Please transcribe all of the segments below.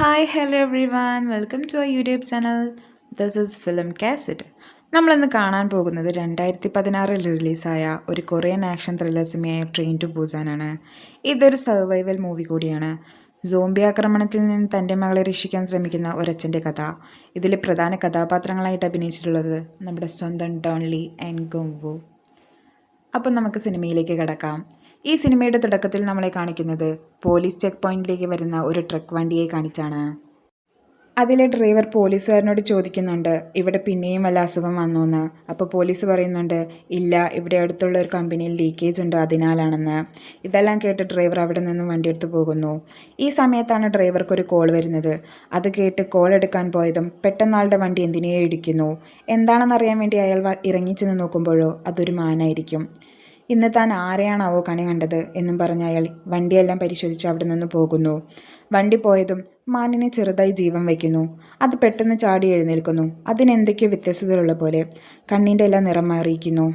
Hi hello everyone welcome to our YouTube channel. This is film cassette. നമ്മളിന്ന് കാണാൻ പോകുന്നത് 2016 റിലീസായ ഒരു കൊറിയൻ ആക്ഷൻ ത്രില്ലർ സിനിമയായ ട്രെയിൻ ടു പൂസാനാണ്. ഇതൊരു സർവൈവൽ മൂവി കൂടിയാണ്. സോംബി ആക്രമണത്തിൽ നിന്ന് തൻ്റെ മകളെ രക്ഷിക്കാൻ ശ്രമിക്കുന്ന ഒരച്ഛൻ്റെ കഥ. ഇതിലെ പ്രധാന കഥാപാത്രങ്ങളായിട്ട് അഭിനയിച്ചിട്ടുള്ളത് നമ്മുടെ സ്വന്തം ഡോൺലി ആൻഡ് ഗോംവു. അപ്പം നമുക്ക് സിനിമയിലേക്ക് കടക്കാം. ഈ സിനിമയുടെ തുടക്കത്തിൽ നമ്മളെ കാണിക്കുന്നത് പോലീസ് ചെക്ക് പോയിന്റിലേക്ക് വരുന്ന ഒരു ട്രക്ക് വണ്ടിയെ കാണിച്ചാണ്. അതിലെ ഡ്രൈവർ പോലീസുകാരനോട് ചോദിക്കുന്നുണ്ട്, ഇവിടെ പിന്നെയും വല്ല അസുഖം വന്നോന്ന്. അപ്പോൾ പോലീസ് പറയുന്നുണ്ട്, ഇല്ല, ഇവിടെ അടുത്തുള്ള ഒരു കമ്പനിയിൽ ലീക്കേജ് ഉണ്ട്, അതിനാലാണെന്ന്. ഇതെല്ലാം കേട്ട് ഡ്രൈവർ അവിടെ നിന്നും വണ്ടിയെടുത്ത് പോകുന്നു. ഈ സമയത്താണ് ഡ്രൈവർക്കൊരു കോൾ വരുന്നത്. അത് കേട്ട് കോൾ എടുക്കാൻ പോയതും പെട്ടെന്ന് ആളുടെ വണ്ടി എന്തിനെയോ ഇടിക്കുന്നു. എന്താണെന്നറിയാൻ വേണ്ടി അയാൾ ഇറങ്ങിച്ചെന്ന് നോക്കുമ്പോഴോ അതൊരു മാനായിരിക്കും. ഇന്ന് താൻ ആരെയാണാവോ കണി കണ്ടത് എന്നും പറഞ്ഞ് അയാൾ വണ്ടിയെല്ലാം പരിശോധിച്ച് അവിടെ നിന്ന് പോകുന്നു. വണ്ടി പോയതും മാനിനെ ചെറുതായി ജീവൻ വയ്ക്കുന്നു. അത് പെട്ടെന്ന് ചാടി എഴുന്നേൽക്കുന്നു. അതിനെന്തൊക്കെയോ വ്യത്യസ്തതയുള്ള പോലെ കണ്ണിൻ്റെ എല്ലാം നിറം മാറിയിരിക്കുന്നു.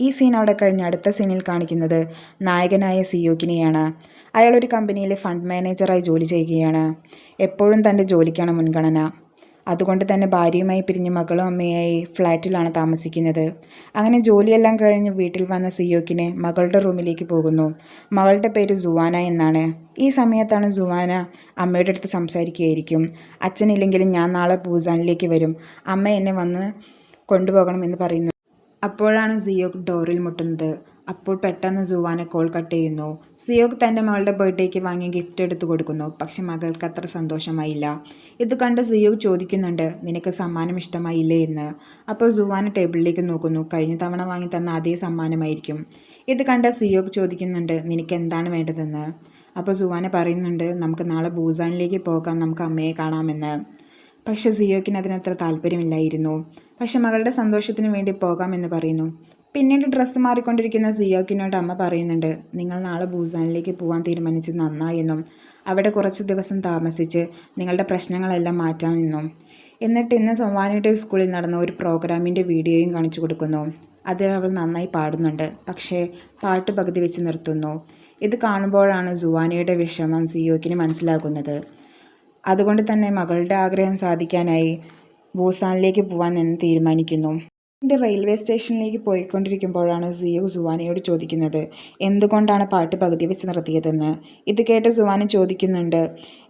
ഈ സീൻ അവിടെ കഴിഞ്ഞ് അടുത്ത സീനിൽ കാണിക്കുന്നത് നായകനായ സിയോക്കിനെയാണ്. അയാൾ ഒരു കമ്പനിയിലെ ഫണ്ട് മാനേജറായി ജോലി ചെയ്യുകയാണ്. എപ്പോഴും തൻ്റെ ജോലിക്കാണ് മുൻഗണന. അതുകൊണ്ട് തന്നെ ഭാര്യയുമായി പിരിഞ്ഞ് മകളും അമ്മയായി ഫ്ലാറ്റിലാണ് താമസിക്കുന്നത്. അങ്ങനെ ജോലിയെല്ലാം കഴിഞ്ഞ് വീട്ടിൽ വന്ന സിയോക്കിനെ മകളുടെ റൂമിലേക്ക് പോകുന്നു. മകളുടെ പേര് സുവാന എന്നാണ്. ഈ സമയത്താണ് സുവാന അമ്മയുടെ അടുത്ത് സംസാരിക്കുകയായിരിക്കും. അച്ഛനില്ലെങ്കിലും ഞാൻ നാളെ പൂസാനിലേക്ക് വരും, അമ്മ എന്നെ വന്ന് കൊണ്ടുപോകണം എന്ന് പറയുന്നു. അപ്പോഴാണ് സിയോക്ക് ഡോറിൽ മുട്ടുന്നത്. അപ്പോൾ പെട്ടെന്ന് സുവാന കോൾ കട്ട് ചെയ്യുന്നു. സിയോക്ക് തൻ്റെ മകളുടെ ബർത്ത്ഡേക്ക് വാങ്ങിയ ഗിഫ്റ്റ് എടുത്തു കൊടുക്കുന്നു. പക്ഷെ മകൾക്ക് അത്ര സന്തോഷമായില്ല. ഇത് കണ്ട് സിയോക്ക് ചോദിക്കുന്നുണ്ട്, നിനക്ക് സമ്മാനം ഇഷ്ടമായില്ലേ എന്ന്. അപ്പോൾ സുവാന ടേബിളിലേക്ക് നോക്കുന്നു. കഴിഞ്ഞ തവണ വാങ്ങി തന്ന അതേ സമ്മാനമായിരിക്കും. ഇത് കണ്ട സിയോക്ക് ചോദിക്കുന്നുണ്ട്, നിനക്ക് എന്താണ് വേണ്ടതെന്ന്. അപ്പോൾ സുവാന പറയുന്നുണ്ട്, നമുക്ക് നാളെ ബൂസാനിലേക്ക് പോകാം, നമുക്ക് അമ്മയെ കാണാമെന്ന്. പക്ഷെ സിയോക്കിന് അതിനത്ര താല്പര്യമില്ലായിരുന്നു. പക്ഷെ മകളുടെ സന്തോഷത്തിന് വേണ്ടി പോകാമെന്ന് പറയുന്നു. പിന്നീട് ഡ്രസ്സ് മാറിക്കൊണ്ടിരിക്കുന്ന സിയോക്കിനോട് അമ്മ പറയുന്നുണ്ട്, നിങ്ങൾ നാളെ ബൂസാനിലേക്ക് പോകാൻ തീരുമാനിച്ചത് നന്നായെന്നും അവിടെ കുറച്ച് ദിവസം താമസിച്ച് നിങ്ങളുടെ പ്രശ്നങ്ങളെല്ലാം മാറ്റാമെന്നും. എന്നിട്ട് ഇന്ന് സൊവാനയുടെ സ്കൂളിൽ നടന്ന ഒരു പ്രോഗ്രാമിൻ്റെ വീഡിയോയും കാണിച്ചു കൊടുക്കുന്നു. അതിൽ അവൾ നന്നായി പാടുന്നുണ്ട്. പക്ഷേ പാട്ട് പകുതി വെച്ച് നിർത്തുന്നു. ഇത് കാണുമ്പോഴാണ് സുവാനയുടെ വിഷമം സിയോക്കിന് മനസ്സിലാകുന്നത്. അതുകൊണ്ട് തന്നെ മകളുടെ ആഗ്രഹം സാധിക്കാനായി ബൂസാനിലേക്ക് പോകാൻ എന്ന് തീരുമാനിക്കുന്നു. റെയിൽവേ സ്റ്റേഷനിലേക്ക് പോയിക്കൊണ്ടിരിക്കുമ്പോഴാണ് സിയോ സുവാനയോട് ചോദിക്കുന്നത്, എന്തുകൊണ്ടാണ് പാട്ട് പകുതി വെച്ച് നിർത്തിയതെന്ന്. ഇത് കേട്ട് സുവാന ചോദിക്കുന്നുണ്ട്,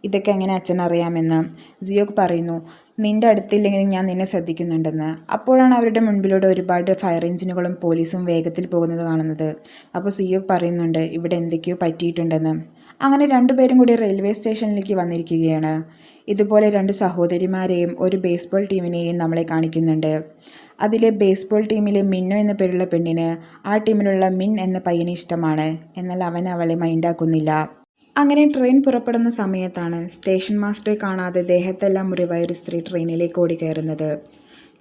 ഇതൊക്കെ എങ്ങനെ അച്ഛൻ അറിയാമെന്ന്. സിയോക്ക് പറയുന്നു, നിൻ്റെ അടുത്തില്ലെങ്കിലും ഞാൻ നിന്നെ ശ്രദ്ധിക്കുന്നുണ്ടെന്ന്. അപ്പോഴാണ് അവരുടെ മുൻപിലൂടെ ഒരുപാട് ഫയർ എഞ്ചിനുകളും പോലീസും വേഗത്തിൽ പോകുന്നത് കാണുന്നത്. അപ്പോൾ സിയോക്ക് പറയുന്നുണ്ട്, ഇവിടെ എന്തൊക്കെയോ പറ്റിയിട്ടുണ്ടെന്ന്. അങ്ങനെ രണ്ടുപേരും കൂടി റെയിൽവേ സ്റ്റേഷനിലേക്ക് വന്നിരിക്കുകയാണ്. ഇതുപോലെ രണ്ട് സഹോദരിമാരെയും ഒരു ബേസ്ബോൾ ടീമിനെയും നമ്മളെ കാണിക്കുന്നുണ്ട്. അതിലെ ബേസ്ബോൾ ടീമിലെ മിന്നു എന്ന പേരുള്ള പെണ്ണിന് ആ ടീമിലുള്ള മിൻ എന്ന പയ്യനെ ഇഷ്ടമാണ്. എന്നാൽ അവൻ അവളെ മൈൻഡാക്കുന്നില്ല. അങ്ങനെ ട്രെയിൻ പുറപ്പെടുന്ന സമയത്താണ് സ്റ്റേഷൻ മാസ്റ്ററെ കാണാതെ ദേഹത്തെല്ലാം മുറിവായ ഒരു സ്ത്രീ ട്രെയിനിലേക്ക് ഓടി കയറുന്നത്.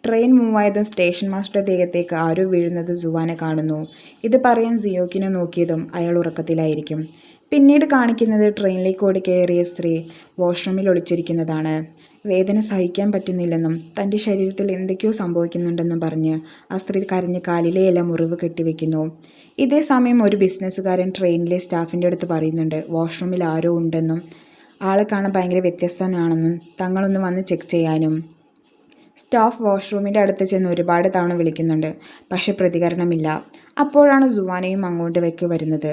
ട്രെയിൻ മൂവായതും സ്റ്റേഷൻ മാസ്റ്ററുടെ ദേഹത്തേക്ക് ആരോ വീഴുന്നത് സുവാന കാണുന്നു. ഇത് പറയാൻ സിയോക്കിനെ നോക്കിയതും അയാൾ ഉറക്കത്തിലായിരിക്കും. പിന്നീട് കാണിക്കുന്നത് ട്രെയിനിലേക്ക് ഓടി കയറിയ സ്ത്രീ വാഷ്റൂമിൽ ഒളിച്ചിരിക്കുന്നതാണ്. വേദന സഹിക്കാൻ പറ്റുന്നില്ലെന്നും തൻ്റെ ശരീരത്തിൽ എന്തൊക്കെയോ സംഭവിക്കുന്നുണ്ടെന്നും പറഞ്ഞ് ആ സ്ത്രീ കരഞ്ഞ് കാലിലെയെല്ലാം മുറിവ് കെട്ടിവെക്കുന്നു. ഇതേ സമയം ഒരു ബിസിനസ്സുകാരൻ ട്രെയിനിലെ സ്റ്റാഫിൻ്റെ അടുത്ത് പറയുന്നുണ്ട്, വാഷ്റൂമിൽ ആരോ ഉണ്ടെന്നും ആളെ കാണാൻ ഭയങ്കര വ്യത്യസ്തനാണെന്നും തങ്ങളൊന്ന് വന്ന് ചെക്ക് ചെയ്യാനും. സ്റ്റാഫ് വാഷ്റൂമിൻ്റെ അടുത്ത് ചെന്ന് ഒരുപാട് തവണ വിളിക്കുന്നുണ്ട്. പക്ഷെ പ്രതികരണമില്ല. അപ്പോഴാണ് സുവാനയും അങ്ങോട്ടേക്ക് വരുന്നത്.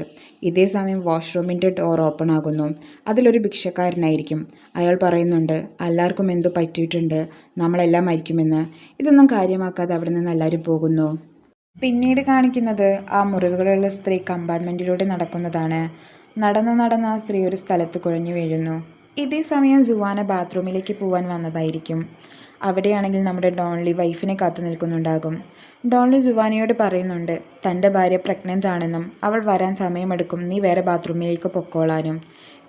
ഇതേ സമയം വാഷ്റൂമിൻ്റെ ഡോർ ഓപ്പൺ ആകുന്നു. അതിലൊരു ഭിക്ഷക്കാരനായിരിക്കും. അയാൾ പറയുന്നുണ്ട്, എല്ലാവർക്കും എന്തോ പറ്റിയിട്ടുണ്ട്, നമ്മളെല്ലാം മരിക്കുമെന്ന്. ഇതൊന്നും കാര്യമാക്കാതെ അവിടെ നിന്ന് എല്ലാവരും പോകുന്നു. പിന്നീട് കാണിക്കുന്നത് ആ മുറിവുകളുള്ള സ്ത്രീ കമ്പാർട്ട്മെൻറ്റിലൂടെ നടക്കുന്നതാണ്. നടന്ന് ആ സ്ത്രീ ഒരു സ്ഥലത്ത് കുഴഞ്ഞു വീഴുന്നു. ഇതേ സമയം സുവാന ബാത്റൂമിലേക്ക് പോകാൻ വന്നതായിരിക്കും. അവിടെയാണെങ്കിൽ നമ്മുടെ ഡോൺലി വൈഫിനെ കാത്തു നിൽക്കുന്നുണ്ടാകും. ഡോൺലി സുവാനയോട് പറയുന്നുണ്ട്, തൻ്റെ ഭാര്യ പ്രഗ്നൻ്റ് ആണെന്നും അവൾ വരാൻ സമയമെടുക്കും, നീ വേറെ ബാത്റൂമിലേക്ക് പൊക്കോളാനും.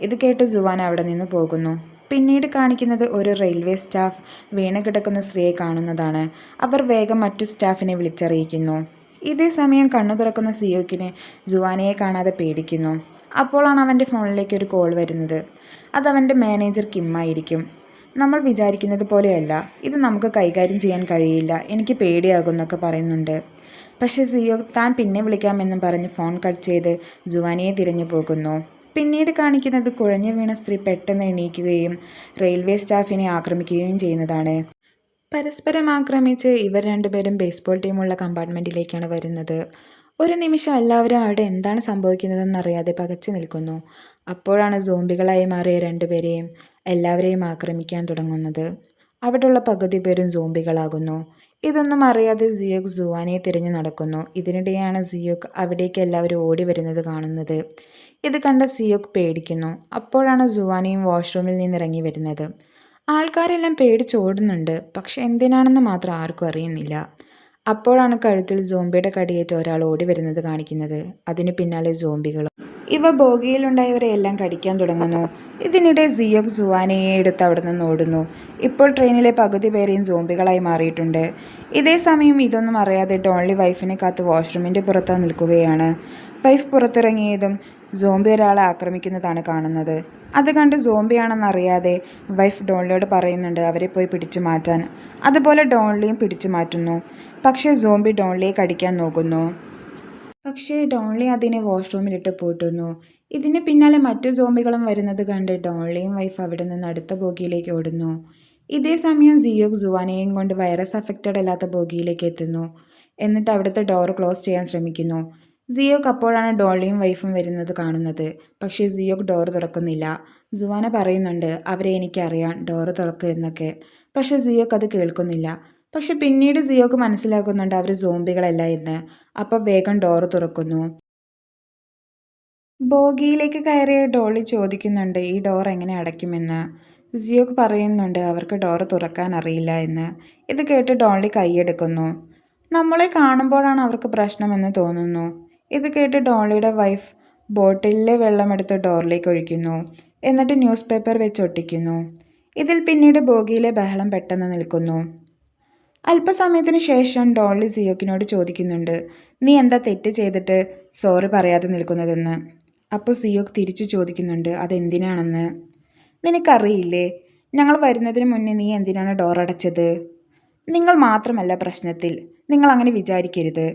ഇത് കേട്ട് സുവാന അവിടെ നിന്ന് പോകുന്നു. പിന്നീട് കാണിക്കുന്നത് ഒരു റെയിൽവേ സ്റ്റാഫ് വീണ് കിടക്കുന്ന സ്ത്രീയെ കാണുന്നതാണ്. അവർ വേഗം മറ്റു സ്റ്റാഫിനെ വിളിച്ചറിയിക്കുന്നു. ഇതേ സമയം കണ്ണു തുറക്കുന്ന സിയോക്കിനെ സുവാനയെ കാണാതെ പേടിക്കുന്നു. അപ്പോഴാണ് അവൻ്റെ ഫോണിലേക്ക് ഒരു കോൾ വരുന്നത്. അത് അവൻ്റെ മാനേജർ കിമ്മായിരിക്കും. നമ്മൾ വിചാരിക്കുന്നത് പോലെയല്ല, ഇത് നമുക്ക് കൈകാര്യം ചെയ്യാൻ കഴിയില്ല, എനിക്ക് പേടിയാകുമെന്നൊക്കെ പറയുന്നുണ്ട്. പക്ഷേ സിയോ താൻ പിന്നെ വിളിക്കാമെന്നും പറഞ്ഞ് ഫോൺ കട്ട് ചെയ്ത് സുവാനയെ തിരഞ്ഞു പോകുന്നു. പിന്നീട് കാണിക്കുന്നത് കുഴഞ്ഞു വീണ സ്ത്രീ പെട്ടെന്ന് എണീക്കുകയും റെയിൽവേ സ്റ്റാഫിനെ ആക്രമിക്കുകയും ചെയ്യുന്നതാണ്. പരസ്പരം ആക്രമിച്ച് ഇവർ രണ്ടുപേരും ബേസ്ബോൾ ടീമുള്ള കമ്പാർട്ട്മെൻറ്റിലേക്കാണ് വരുന്നത്. ഒരു നിമിഷം എല്ലാവരും അവിടെ എന്താണ് സംഭവിക്കുന്നതെന്നറിയാതെ പകച്ചു നിൽക്കുന്നു. അപ്പോഴാണ് സോംബികളായി മാറിയ രണ്ടുപേരെയും എല്ലാവരെയും ആക്രമിക്കാൻ തുടങ്ങുന്നത്. അവിടെയുള്ള പകുതി പേരും സോംബികളാകുന്നു. ഇതൊന്നും അറിയാതെ സിയോക് സുവാനയെ തിരഞ്ഞു നടക്കുന്നു. ഇതിനിടെയാണ് സിയോക് അവിടേക്ക് എല്ലാവരും ഓടി വരുന്നത് കാണുന്നത്. ഇത് കണ്ട സിയോക് പേടിക്കുന്നു. അപ്പോഴാണ് സുവാനയും വാഷ്റൂമിൽ നിന്നിറങ്ങി വരുന്നത്. ആൾക്കാരെല്ലാം പേടിച്ചോടുന്നുണ്ട്. പക്ഷെ എന്തിനാണെന്ന് മാത്രം ആർക്കും അറിയുന്നില്ല. അപ്പോഴാണ് കഴുത്തിൽ സോംബിയുടെ കടിയേറ്റ് ഒരാൾ ഓടി വരുന്നത് കാണിക്കുന്നത്. അതിന് പിന്നാലെ സോംബികളും. ഇവ ബോഗിയിലുണ്ടായവരെ എല്ലാം കടിക്കാൻ തുടങ്ങുന്നു. ഇതിനിടെ സിയോക് സുവാനയെ എടുത്ത് അവിടെ നിന്ന് ഓടുന്നു. ഇപ്പോൾ ട്രെയിനിലെ പകുതി പേരെയും സോംബികളായി മാറിയിട്ടുണ്ട്. ഇതേ സമയം ഇതൊന്നും അറിയാതെ ഡോൺലി വൈഫിനെ കാത്ത് വാഷ്റൂമിൻ്റെ പുറത്ത് നിൽക്കുകയാണ്. വൈഫ് പുറത്തിറങ്ങിയതും സോംബി ഒരാളെ ആക്രമിക്കുന്നതാണ് കാണുന്നത്. അത് കണ്ട് സോംബിയാണെന്നറിയാതെ വൈഫ് ഡോൺലിയോട് പറയുന്നുണ്ട് അവരെ പോയി പിടിച്ചു മാറ്റാൻ. അതുപോലെ ഡോൺലിയും പിടിച്ചു മാറ്റുന്നു. പക്ഷേ സോംബി ഡോൺലിയെ കടിക്കാൻ നോക്കുന്നു. പക്ഷേ ഡോൺലി അതിനെ വാഷ്റൂമിലിട്ട് പൂട്ടുന്നു. ഇതിന് പിന്നാലെ മറ്റു സോംബികളും വരുന്നത് കണ്ട് ഡോൺലിയും വൈഫ് അവിടെ നിന്ന് അടുത്ത ബോഗിയിലേക്ക് ഓടുന്നു. ഇതേ സമയം സിയോക് സുവാനയെയും കൊണ്ട് വൈറസ് അഫക്റ്റഡ് അല്ലാത്ത ബോഗിയിലേക്ക് എത്തുന്നു. എന്നിട്ട് അവിടുത്തെ ഡോർ ക്ലോസ് ചെയ്യാൻ ശ്രമിക്കുന്നു. സിയോക് അപ്പോഴാണ് ഡോൺലിയും വൈഫും വരുന്നത് കാണുന്നത്. പക്ഷേ സിയോക് ഡോർ തുറക്കുന്നില്ല. സുവാന പറയുന്നുണ്ട് അവരെ എനിക്കറിയാം, ഡോർ തുറക്കുക എന്നൊക്കെ. പക്ഷേ സിയോക് അത് കേൾക്കുന്നില്ല. പക്ഷെ പിന്നീട് സിയോക്ക് മനസ്സിലാക്കുന്നുണ്ട് അവർ സോംബികളല്ല എന്ന്. അപ്പോൾ വേഗം ഡോറ് തുറക്കുന്നു. ബോഗിയിലേക്ക് കയറിയ ഡോളി ചോദിക്കുന്നുണ്ട് ഈ ഡോർ എങ്ങനെ അടയ്ക്കുമെന്ന്. സിയോക്ക് പറയുന്നുണ്ട് അവർക്ക് ഡോറ് തുറക്കാൻ അറിയില്ല എന്ന്. ഇത് കേട്ട് ഡോളി കൈയെടുക്കുന്നു. നമ്മളെ കാണുമ്പോഴാണ് അവർക്ക് പ്രശ്നമെന്ന് തോന്നുന്നു. ഇത് കേട്ട് ഡോളിയുടെ വൈഫ് ബോട്ടിലിലെ വെള്ളമെടുത്ത് ഡോറിലേക്ക് ഒഴിക്കുന്നു. എന്നിട്ട് ന്യൂസ് പേപ്പർ വെച്ച് ഒട്ടിക്കുന്നു. ഇതിൽ പിന്നീട് ബോഗിയിലെ ബഹളം പെട്ടെന്ന് നിൽക്കുന്നു. അല്പസമയത്തിന് ശേഷം ഡോൺലി സിയോക്കിനോട് ചോദിക്കുന്നുണ്ട് നീ എന്താ തെറ്റ് ചെയ്തിട്ട് സോറി പറയാതെ നിൽക്കുന്നതെന്ന്. അപ്പോൾ സിയോക്ക് തിരിച്ചു ചോദിക്കുന്നുണ്ട് അതെന്തിനാണെന്ന്. നിനക്കറിയില്ലേ, ഞങ്ങൾ വരുന്നതിന് മുന്നേ നീ എന്തിനാണ് ഡോർ അടച്ചത്? നിങ്ങൾ മാത്രമല്ല പ്രശ്നത്തിൽ, നിങ്ങൾ അങ്ങനെ വിചാരിക്കരുത്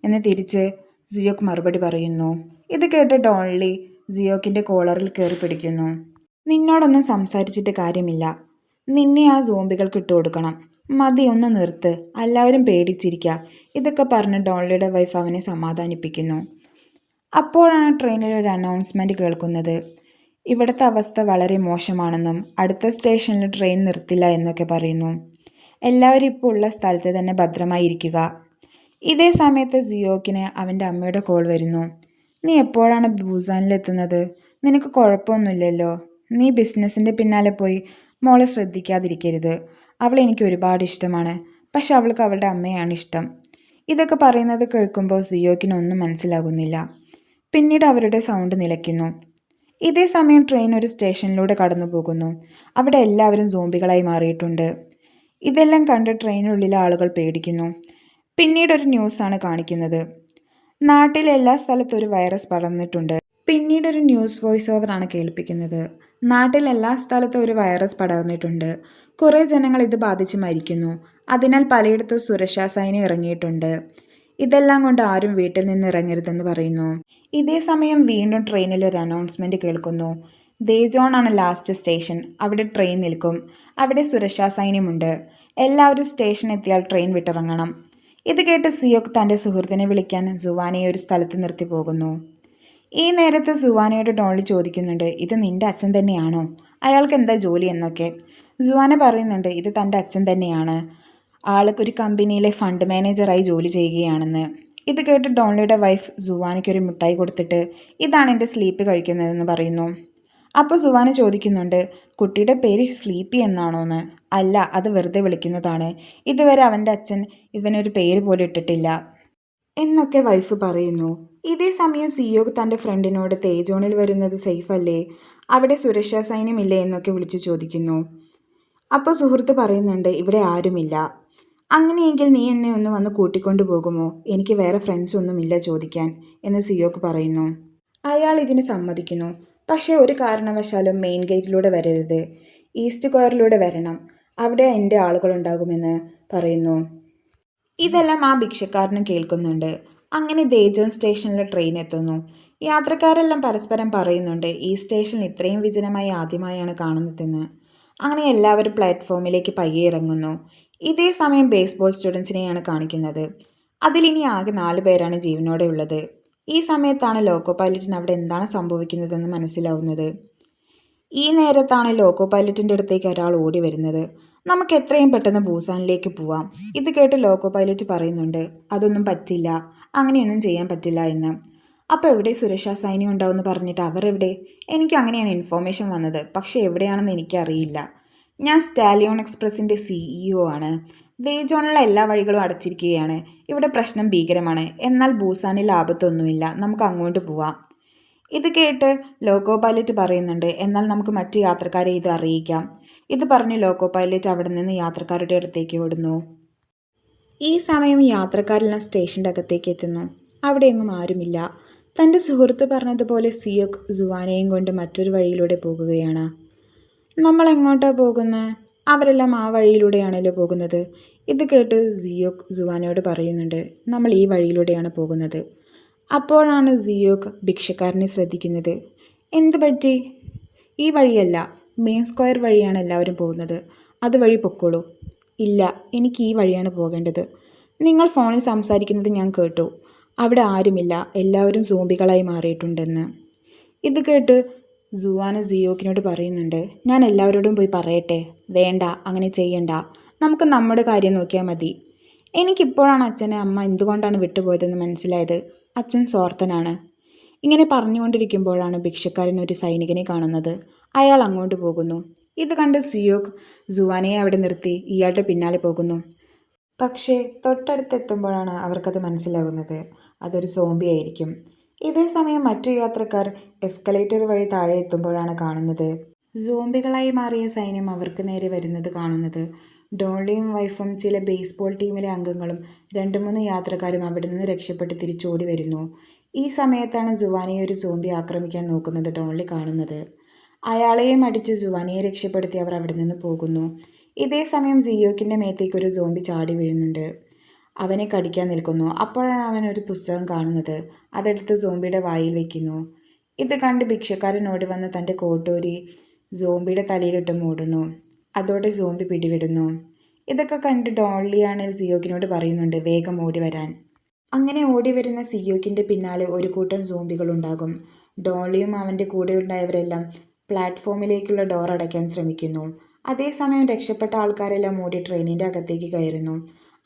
എന്ന് തിരിച്ച് സിയോക്ക് മറുപടി പറയുന്നു. ഇത് കേട്ട് ഡോൺലി സിയോക്കിൻ്റെ കോളറിൽ കയറി പിടിക്കുന്നു. നിന്നോടൊന്നും സംസാരിച്ചിട്ട് കാര്യമില്ല, നിന്നെ ആ സോംബികൾക്ക് ഇട്ടുകൊടുക്കണം. മതി, ഒന്ന് നിർത്ത്, എല്ലാവരും പേടിച്ചിരിക്കുക. ഇതൊക്കെ പറഞ്ഞ് ഡോൺലിയുടെ വൈഫ് അവനെ സമാധാനിപ്പിക്കുന്നു. അപ്പോഴാണ് ട്രെയിനിൽ ഒരു അനൗൺസ്മെൻറ്റ് കേൾക്കുന്നത്. ഇവിടുത്തെ അവസ്ഥ വളരെ മോശമാണെന്നും അടുത്ത സ്റ്റേഷനിൽ ട്രെയിൻ നിർത്തില്ല എന്നൊക്കെ പറയുന്നു. എല്ലാവരും ഇപ്പോൾ ഉള്ള സ്ഥലത്ത് തന്നെ ഭദ്രമായി ഇരിക്കുക. ഇതേ സമയത്ത് സിയോക്കിന് അവൻ്റെ അമ്മയുടെ കോൾ വരുന്നു. നീ എപ്പോഴാണ് ബൂസാനിലെത്തുന്നത്? നിനക്ക് കുഴപ്പമൊന്നുമില്ലല്ലോ. നീ ബിസിനസ്സിൻ്റെ പിന്നാലെ പോയി മോളെ ശ്രദ്ധിക്കാതിരിക്കരുത്. അവളെ എനിക്ക് ഒരുപാട് ഇഷ്ടമാണ്, പക്ഷെ അവൾക്ക് അവളുടെ അമ്മയാണ് ഇഷ്ടം. ഇതൊക്കെ പറയുന്നത് കേൾക്കുമ്പോൾ സിയോക്കിനൊന്നും മനസ്സിലാകുന്നില്ല. പിന്നീട് അവരുടെ സൗണ്ട് നിലയ്ക്കുന്നു. ഇതേ സമയം ട്രെയിൻ ഒരു സ്റ്റേഷനിലൂടെ കടന്നു പോകുന്നു. അവിടെ എല്ലാവരും സോംബികളായി മാറിയിട്ടുണ്ട്. ഇതെല്ലാം കണ്ട് ട്രെയിനുള്ളിലെ ആളുകൾ പേടിക്കുന്നു. പിന്നീട് ഒരു ന്യൂസാണ് കാണിക്കുന്നത്. നാട്ടിൽ എല്ലാ സ്ഥലത്തും ഒരു വൈറസ് പടർന്നിട്ടുണ്ട്. പിന്നീടൊരു ന്യൂസ് വോയിസ് ഓവറാണ് കേൾപ്പിക്കുന്നത്. നാട്ടിൽ എല്ലാ സ്ഥലത്തും ഒരു വൈറസ് പടർന്നിട്ടുണ്ട്. കുറേ ജനങ്ങൾ ഇത് ബാധിച്ച് മരിക്കുന്നു. അതിനാൽ പലയിടത്തും സുരക്ഷാ സൈന്യം ഇറങ്ങിയിട്ടുണ്ട്. ഇതെല്ലാം കൊണ്ട് ആരും വീട്ടിൽ നിന്ന് ഇറങ്ങരുതെന്ന് പറയുന്നു. ഇതേ സമയം വീണ്ടും ട്രെയിനിൽ ഒരു അനൗൺസ്മെൻറ്റ് കേൾക്കുന്നു. ദേജോൺ ആണ് ലാസ്റ്റ് സ്റ്റേഷൻ. അവിടെ ട്രെയിൻ നിൽക്കും. അവിടെ സുരക്ഷാ സൈന്യമുണ്ട്. എല്ലാവരും സ്റ്റേഷൻ എത്തിയാൽ ട്രെയിൻ വിട്ടിറങ്ങണം. ഇത് കേട്ട് സിയോക്ക് തൻ്റെ സുഹൃത്തിനെ വിളിക്കാൻ സുവാനയെ ഒരു സ്ഥലത്ത് നിർത്തി പോകുന്നു. ഈ നേരത്ത് സുവാനയോട് ഡോൺലി ചോദിക്കുന്നുണ്ട് ഇത് നിൻ്റെ അച്ഛൻ തന്നെയാണോ? അയാൾക്ക് എന്താ ജോലി എന്നൊക്കെ. സുവാന പറയുന്നുണ്ട് ഇത് തൻ്റെ അച്ഛൻ തന്നെയാണ്. ആൾക്ക് ഒരു കമ്പനിയിലെ ഫണ്ട് മാനേജറായി ജോലി ചെയ്യുകയാണെന്ന്. ഇത് കേട്ട് ഡോൺലിയുടെ വൈഫ് സുവാനയ്ക്കൊരു മിഠായി കൊടുത്തിട്ട് ഇതാണ് എൻ്റെ സ്ലീപ്പി കഴിക്കുന്നതെന്ന് പറയുന്നു. അപ്പോൾ സുവാന ചോദിക്കുന്നുണ്ട് കുട്ടിയുടെ പേര് സ്ലീപ്പി എന്നാണോന്ന്. അല്ല, അത് വെറുതെ വിളിക്കുന്നതാണ്. ഇതുവരെ അവൻ്റെ അച്ഛൻ ഇവനൊരു പേര് പോലും ഇട്ടിട്ടില്ല എന്നൊക്കെ വൈഫ് പറയുന്നു. ഇതേ സമയം സിയോക്ക് തൻ്റെ ഫ്രണ്ടിനോട് തേജോണിൽ വരുന്നത് സേഫ് അല്ലേ, അവിടെ സുരക്ഷാ സൈന്യമില്ലേ എന്നൊക്കെ വിളിച്ചു ചോദിക്കുന്നു. അപ്പോൾ സുഹൃത്ത് പറയുന്നുണ്ട് ഇവിടെ ആരുമില്ല. അങ്ങനെയെങ്കിൽ നീ എന്നെ ഒന്ന് വന്ന് കൂട്ടിക്കൊണ്ടു പോകുമോ? എനിക്ക് വേറെ ഫ്രണ്ട്സ് ഒന്നുമില്ല ചോദിക്കാൻ എന്ന് സിയോക്ക് പറയുന്നു. അയാൾ ഇതിന് സമ്മതിക്കുന്നു. പക്ഷേ ഒരു കാരണവശാലും മെയിൻ ഗേറ്റിലൂടെ വരരുത്, ഈസ്റ്റ് സ്ക്വയറിലൂടെ വരണം, അവിടെ എൻ്റെ ആളുകളുണ്ടാകുമെന്ന് പറയുന്നു. ഇതെല്ലാം ആ ഭിക്ഷക്കാരനും കേൾക്കുന്നുണ്ട്. അങ്ങനെ ദേജോൺ സ്റ്റേഷനിൽ ട്രെയിൻ എത്തുന്നു. യാത്രക്കാരെല്ലാം പരസ്പരം പറയുന്നുണ്ട് ഈ സ്റ്റേഷൻ ഇത്രയും വിജനമായി ആദ്യമായാണ് കാണുന്നതെന്ന്. അങ്ങനെ എല്ലാവരും പ്ലാറ്റ്ഫോമിലേക്ക് പയ്യെ ഇറങ്ങുന്നു. ഇതേ സമയം ബേസ്ബോൾ സ്റ്റുഡൻസിനെയാണ് കാണിക്കുന്നത്. അതിലിനി ആകെ 4 പേരാണ് ജീവനോടെ ഉള്ളത്. ഈ സമയത്താണ് ലോക്കോ പൈലറ്റിന് അവിടെ എന്താണ് സംഭവിക്കുന്നതെന്ന് മനസ്സിലാവുന്നത്. ഈ നേരത്താണ് ലോക്കോ പൈലറ്റിൻ്റെ അടുത്തേക്ക് ഒരാൾ ഓടി വരുന്നത്. നമുക്ക് എത്രയും പെട്ടെന്ന് ബൂസാനിലേക്ക് പോവാം. ഇത് കേട്ട് ലോക്കോ പൈലറ്റ് പറയുന്നുണ്ട് അതൊന്നും പറ്റില്ല, അങ്ങനെയൊന്നും ചെയ്യാൻ പറ്റില്ല എന്ന്. അപ്പോൾ എവിടെ സുരക്ഷാ സൈന്യം ഉണ്ടാവുമെന്ന് പറഞ്ഞിട്ട് അവർ എവിടെ? എനിക്ക് അങ്ങനെയാണ് ഇൻഫോർമേഷൻ വന്നത്, പക്ഷേ എവിടെയാണെന്ന് എനിക്കറിയില്ല. ഞാൻ സ്റ്റാലിയോൺ എക്സ്പ്രസിൻ്റെ CEO ആണ്. വേജോണിലുള്ള എല്ലാ വഴികളും അടച്ചിരിക്കുകയാണ്. ഇവിടെ പ്രശ്നം ഭീകരമാണ്. എന്നാൽ ബൂസാനിൽ ആപത്തൊന്നുമില്ല, നമുക്ക് അങ്ങോട്ട് പോവാം. ഇത് കേട്ട് ലോക്കോ പൈലറ്റ് പറയുന്നുണ്ട് എന്നാൽ നമുക്ക് മറ്റ് യാത്രക്കാരെ ഇത് അറിയിക്കാം. ഇത് പറഞ്ഞ് ലോക്കോ പൈലറ്റ് അവിടെ നിന്ന് യാത്രക്കാരുടെ അടുത്തേക്ക് ഓടുന്നു. ഈ സമയം യാത്രക്കാരെല്ലാം സ്റ്റേഷൻ്റെ അകത്തേക്ക് എത്തുന്നു. അവിടെയൊന്നും ആരുമില്ല. തൻ്റെ സുഹൃത്ത് പറഞ്ഞതുപോലെ സിയോക് സുവാനയും കൊണ്ട് മറ്റൊരു വഴിയിലൂടെ പോകുകയാണ്. നമ്മൾ എങ്ങോട്ടാണ് പോകുന്നത്? അവരെല്ലാം ആ വഴിയിലൂടെയാണല്ലോ പോകുന്നത്. ഇത് കേട്ട് സിയോക് സുവാനയോട് പറയുന്നുണ്ട് നമ്മൾ ഈ വഴിയിലൂടെയാണ് പോകുന്നത്. അപ്പോഴാണ് സിയോക് ഭിക്ഷക്കാരനെ ശ്രദ്ധിക്കുന്നത്. എന്ത് പറ്റി? ഈ വഴിയല്ല, മെയിൻ സ്ക്വയർ വഴിയാണ് എല്ലാവരും പോകുന്നത്. അതുവഴി പൊക്കോളൂ. ഇല്ല, എനിക്ക് ഈ വഴിയാണ് പോകേണ്ടത്. നിങ്ങൾ ഫോണിൽ സംസാരിക്കുന്നത് ഞാൻ കേട്ടു. അവിടെ ആരുമില്ല, എല്ലാവരും സോംബികളായി മാറിയിട്ടുണ്ടെന്ന്. ഇത് കേട്ട് സുവാന സിയോക്കിനോട് പറയുന്നുണ്ട് ഞാൻ എല്ലാവരോടും പോയി പറയട്ടെ? വേണ്ട, അങ്ങനെ ചെയ്യണ്ട. നമുക്ക് നമ്മുടെ കാര്യം നോക്കിയാൽ മതി. എനിക്കിപ്പോഴാണ് അച്ഛനെ അമ്മ എന്തുകൊണ്ടാണ് വിട്ടുപോയതെന്ന് മനസ്സിലായത്. അച്ഛൻ സ്വാർത്ഥനാണ്. ഇങ്ങനെ പറഞ്ഞുകൊണ്ടിരിക്കുമ്പോഴാണ് ഭിക്ഷക്കാരൻ ഒരു സൈനികനെ കാണുന്നത്. അയാൾ അങ്ങോട്ട് പോകുന്നു. ഇത് കണ്ട് സിയോക് സുവാനയെ അവിടെ നിർത്തി ഇയാളുടെ പിന്നാലെ പോകുന്നു. പക്ഷേ തൊട്ടടുത്തെത്തുമ്പോഴാണ് അവർക്കത് മനസ്സിലാകുന്നത് അതൊരു സോംബി ആയിരിക്കും. ഇതേ സമയം മറ്റു യാത്രക്കാർ എസ്കലേറ്റർ വഴി താഴെ എത്തുമ്പോഴാണ് കാണുന്നത് സോംബികളായി മാറിയ സൈന്യം അവർക്ക് നേരെ വരുന്നത് കാണുന്നത്. ഡോൺലിയും വൈഫും ചില ബേസ്ബോൾ ടീമിലെ അംഗങ്ങളും 2-3 യാത്രക്കാരും അവിടെ നിന്ന് രക്ഷപ്പെട്ട് തിരിച്ചോടി വരുന്നു. ഈ സമയത്താണ് ജുവാനിയെ ഒരു സോംബി ആക്രമിക്കാൻ നോക്കുന്നത് ഡോൺലി കാണുന്നത്. അയാളെയും അടിച്ച് ജുവാനിയെ രക്ഷപ്പെടുത്തി അവർ അവിടെ നിന്ന് പോകുന്നു. ഇതേ സമയം സിയോക്കിൻ്റെ മേത്തേക്ക് ഒരു സോംബി ചാടി വീഴുന്നുണ്ട്. അവനെ കടിക്കാൻ നിൽക്കുന്നു. അപ്പോഴാണ് അവൻ ഒരു പുസ്തകം കാണുന്നത്. അതെടുത്ത് സോംബിയുടെ വായിൽ വയ്ക്കുന്നു. ഇത് കണ്ട് ഭിക്ഷക്കാരൻ ഓടി വന്ന് തൻ്റെ കോട്ടൂരി സോംബിയുടെ തലയിലിട്ട് മൂടുന്നു. അതോടെ സോംബി പിടിവിടുന്നു. ഇതൊക്കെ കണ്ട് ഡോൺലിയാണ് സിയോക്കിനോട് പറയുന്നുണ്ട് വേഗം ഓടി വരാൻ. അങ്ങനെ ഓടി വരുന്ന സിയോക്കിൻ്റെ പിന്നാലെ ഒരു കൂട്ടം സോംബികളുണ്ടാകും. ഡോൺലിയും അവൻ്റെ കൂടെയുണ്ടായവരെല്ലാം പ്ലാറ്റ്ഫോമിലേക്കുള്ള ഡോർ അടയ്ക്കാൻ ശ്രമിക്കുന്നു. അതേസമയം രക്ഷപ്പെട്ട ആൾക്കാരെല്ലാം ഓടി ട്രെയിനിൻ്റെ അകത്തേക്ക് കയറുന്നു.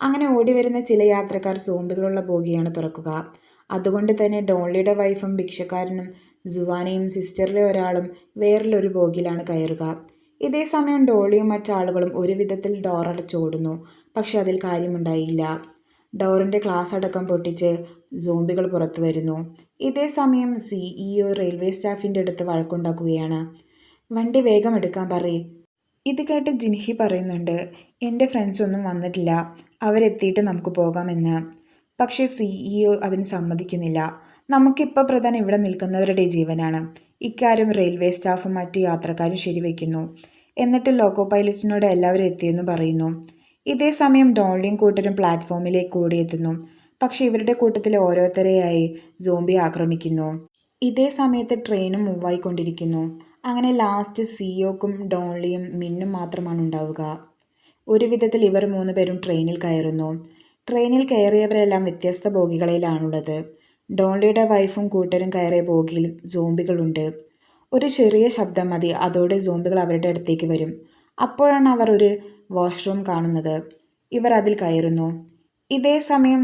അങ്ങനെ ഓടി വരുന്ന ചില യാത്രക്കാർ സോംബികളുള്ള ബോഗിയാണ് തുറക്കുക. അതുകൊണ്ട് തന്നെ ഡോൺലിയുടെ വൈഫും ഭിക്ഷക്കാരനും സുവാനയും സിസ്റ്ററിലെ ഒരാളും വേറൊരു ബോഗിയിലാണ് കയറുക. ഇതേ സമയം ഡോളിയും മറ്റാളുകളും ഒരു വിധത്തിൽ ഡോർ അടച്ചോടുന്നു. പക്ഷെ അതിൽ കാര്യമുണ്ടായില്ല. ഡോറിൻ്റെ ഗ്ലാസ് അടക്കം പൊട്ടിച്ച് സോംബികൾ പുറത്തു വരുന്നു. ഇതേ സമയം CEO റെയിൽവേ സ്റ്റാഫിൻ്റെ അടുത്ത് വഴക്കുണ്ടാക്കുകയാണ്. വണ്ടി വേഗം എടുക്കാൻ പറയ്. ഇത് കേട്ട് ജിൻഹി പറയുന്നുണ്ട് എൻ്റെ ഫ്രണ്ട്സ് ഒന്നും വന്നിട്ടില്ല, അവരെത്തിയിട്ട് നമുക്ക് പോകാമെന്ന്. പക്ഷേ CEO അതിന് സമ്മതിക്കുന്നില്ല. നമുക്കിപ്പോൾ പ്രധാനം ഇവിടെ നിൽക്കുന്നവരുടെ ജീവനാണ്. ഇക്കാര്യം റെയിൽവേ സ്റ്റാഫും മറ്റു യാത്രക്കാരും ശരിവയ്ക്കുന്നു. എന്നിട്ട് ലോക്കോ പൈലറ്റിനോട് എല്ലാവരും എത്തിയെന്ന് പറയുന്നു. ഇതേ സമയം ഡോൺലിയും കൂട്ടരും പ്ലാറ്റ്ഫോമിലേക്ക് ഓടിയെത്തുന്നു. പക്ഷേ ഇവരുടെ കൂട്ടത്തിലെ ഓരോരുത്തരെയായി സോംബി ആക്രമിക്കുന്നു. ഇതേ സമയത്ത് ട്രെയിനും മൂവായിക്കൊണ്ടിരിക്കുന്നു. അങ്ങനെ ലാസ്റ്റ് സിയോക്കും ഡോൺലിയും മിന്നും മാത്രമാണ് ഉണ്ടാവുക. ഒരു വിധത്തിൽ ഇവർ 3 പേരും ട്രെയിനിൽ കയറുന്നു. ട്രെയിനിൽ കയറിയവരെല്ലാം വ്യത്യസ്ത ബോഗികളിലാണുള്ളത്. ഡോൺലിയുടെ വൈഫും കൂട്ടരും കയറിയ ബോഗിയിൽ സോംബികളുണ്ട്. ഒരു ചെറിയ ശബ്ദം മതി, അതോടെ സോംബികൾ അവരുടെ അടുത്തേക്ക് വരും. അപ്പോഴാണ് അവർ ഒരു വാഷ്റൂം കാണുന്നത്. ഇവർ അതിൽ കയറുന്നു. ഇതേ സമയം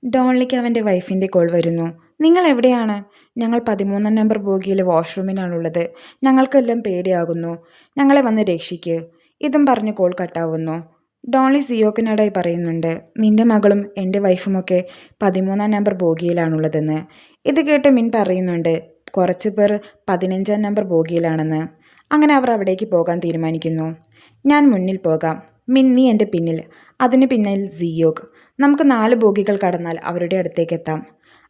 ഡോൺലിക്ക് അവൻ്റെ വൈഫിൻ്റെ കോൾ വരുന്നു. നിങ്ങൾ എവിടെയാണ്? ഞങ്ങൾ 13-ാം നമ്പർ ബോഗിയിലെ വാഷ്റൂമിനാണുള്ളത്. ഞങ്ങൾക്കെല്ലാം പേടിയാകുന്നു, ഞങ്ങളെ വന്ന് രക്ഷിക്ക്. ഇതും പറഞ്ഞ് കോൾ കട്ടാവുന്നു. ഡോൺലി സിയോക്കിനോടായി പറയുന്നുണ്ട് നിൻ്റെ മകളും എൻ്റെ വൈഫുമൊക്കെ 13-ാം നമ്പർ ബോഗിയിലാണുള്ളതെന്ന്. ഇത് കേട്ട് മിൻ പറയുന്നുണ്ട് കുറച്ച് പേർ 15-ാം നമ്പർ ബോഗിയിലാണെന്ന്. അങ്ങനെ അവർ അവിടേക്ക് പോകാൻ തീരുമാനിക്കുന്നു. ഞാൻ മുന്നിൽ പോകാം, മിൻ നീ എൻ്റെ പിന്നിൽ. അതിന് പിന്നിൽ സിയോക്ക്. നമുക്ക് 4 ബോഗികൾ കടന്നാൽ അവരുടെ അടുത്തേക്ക് എത്താം.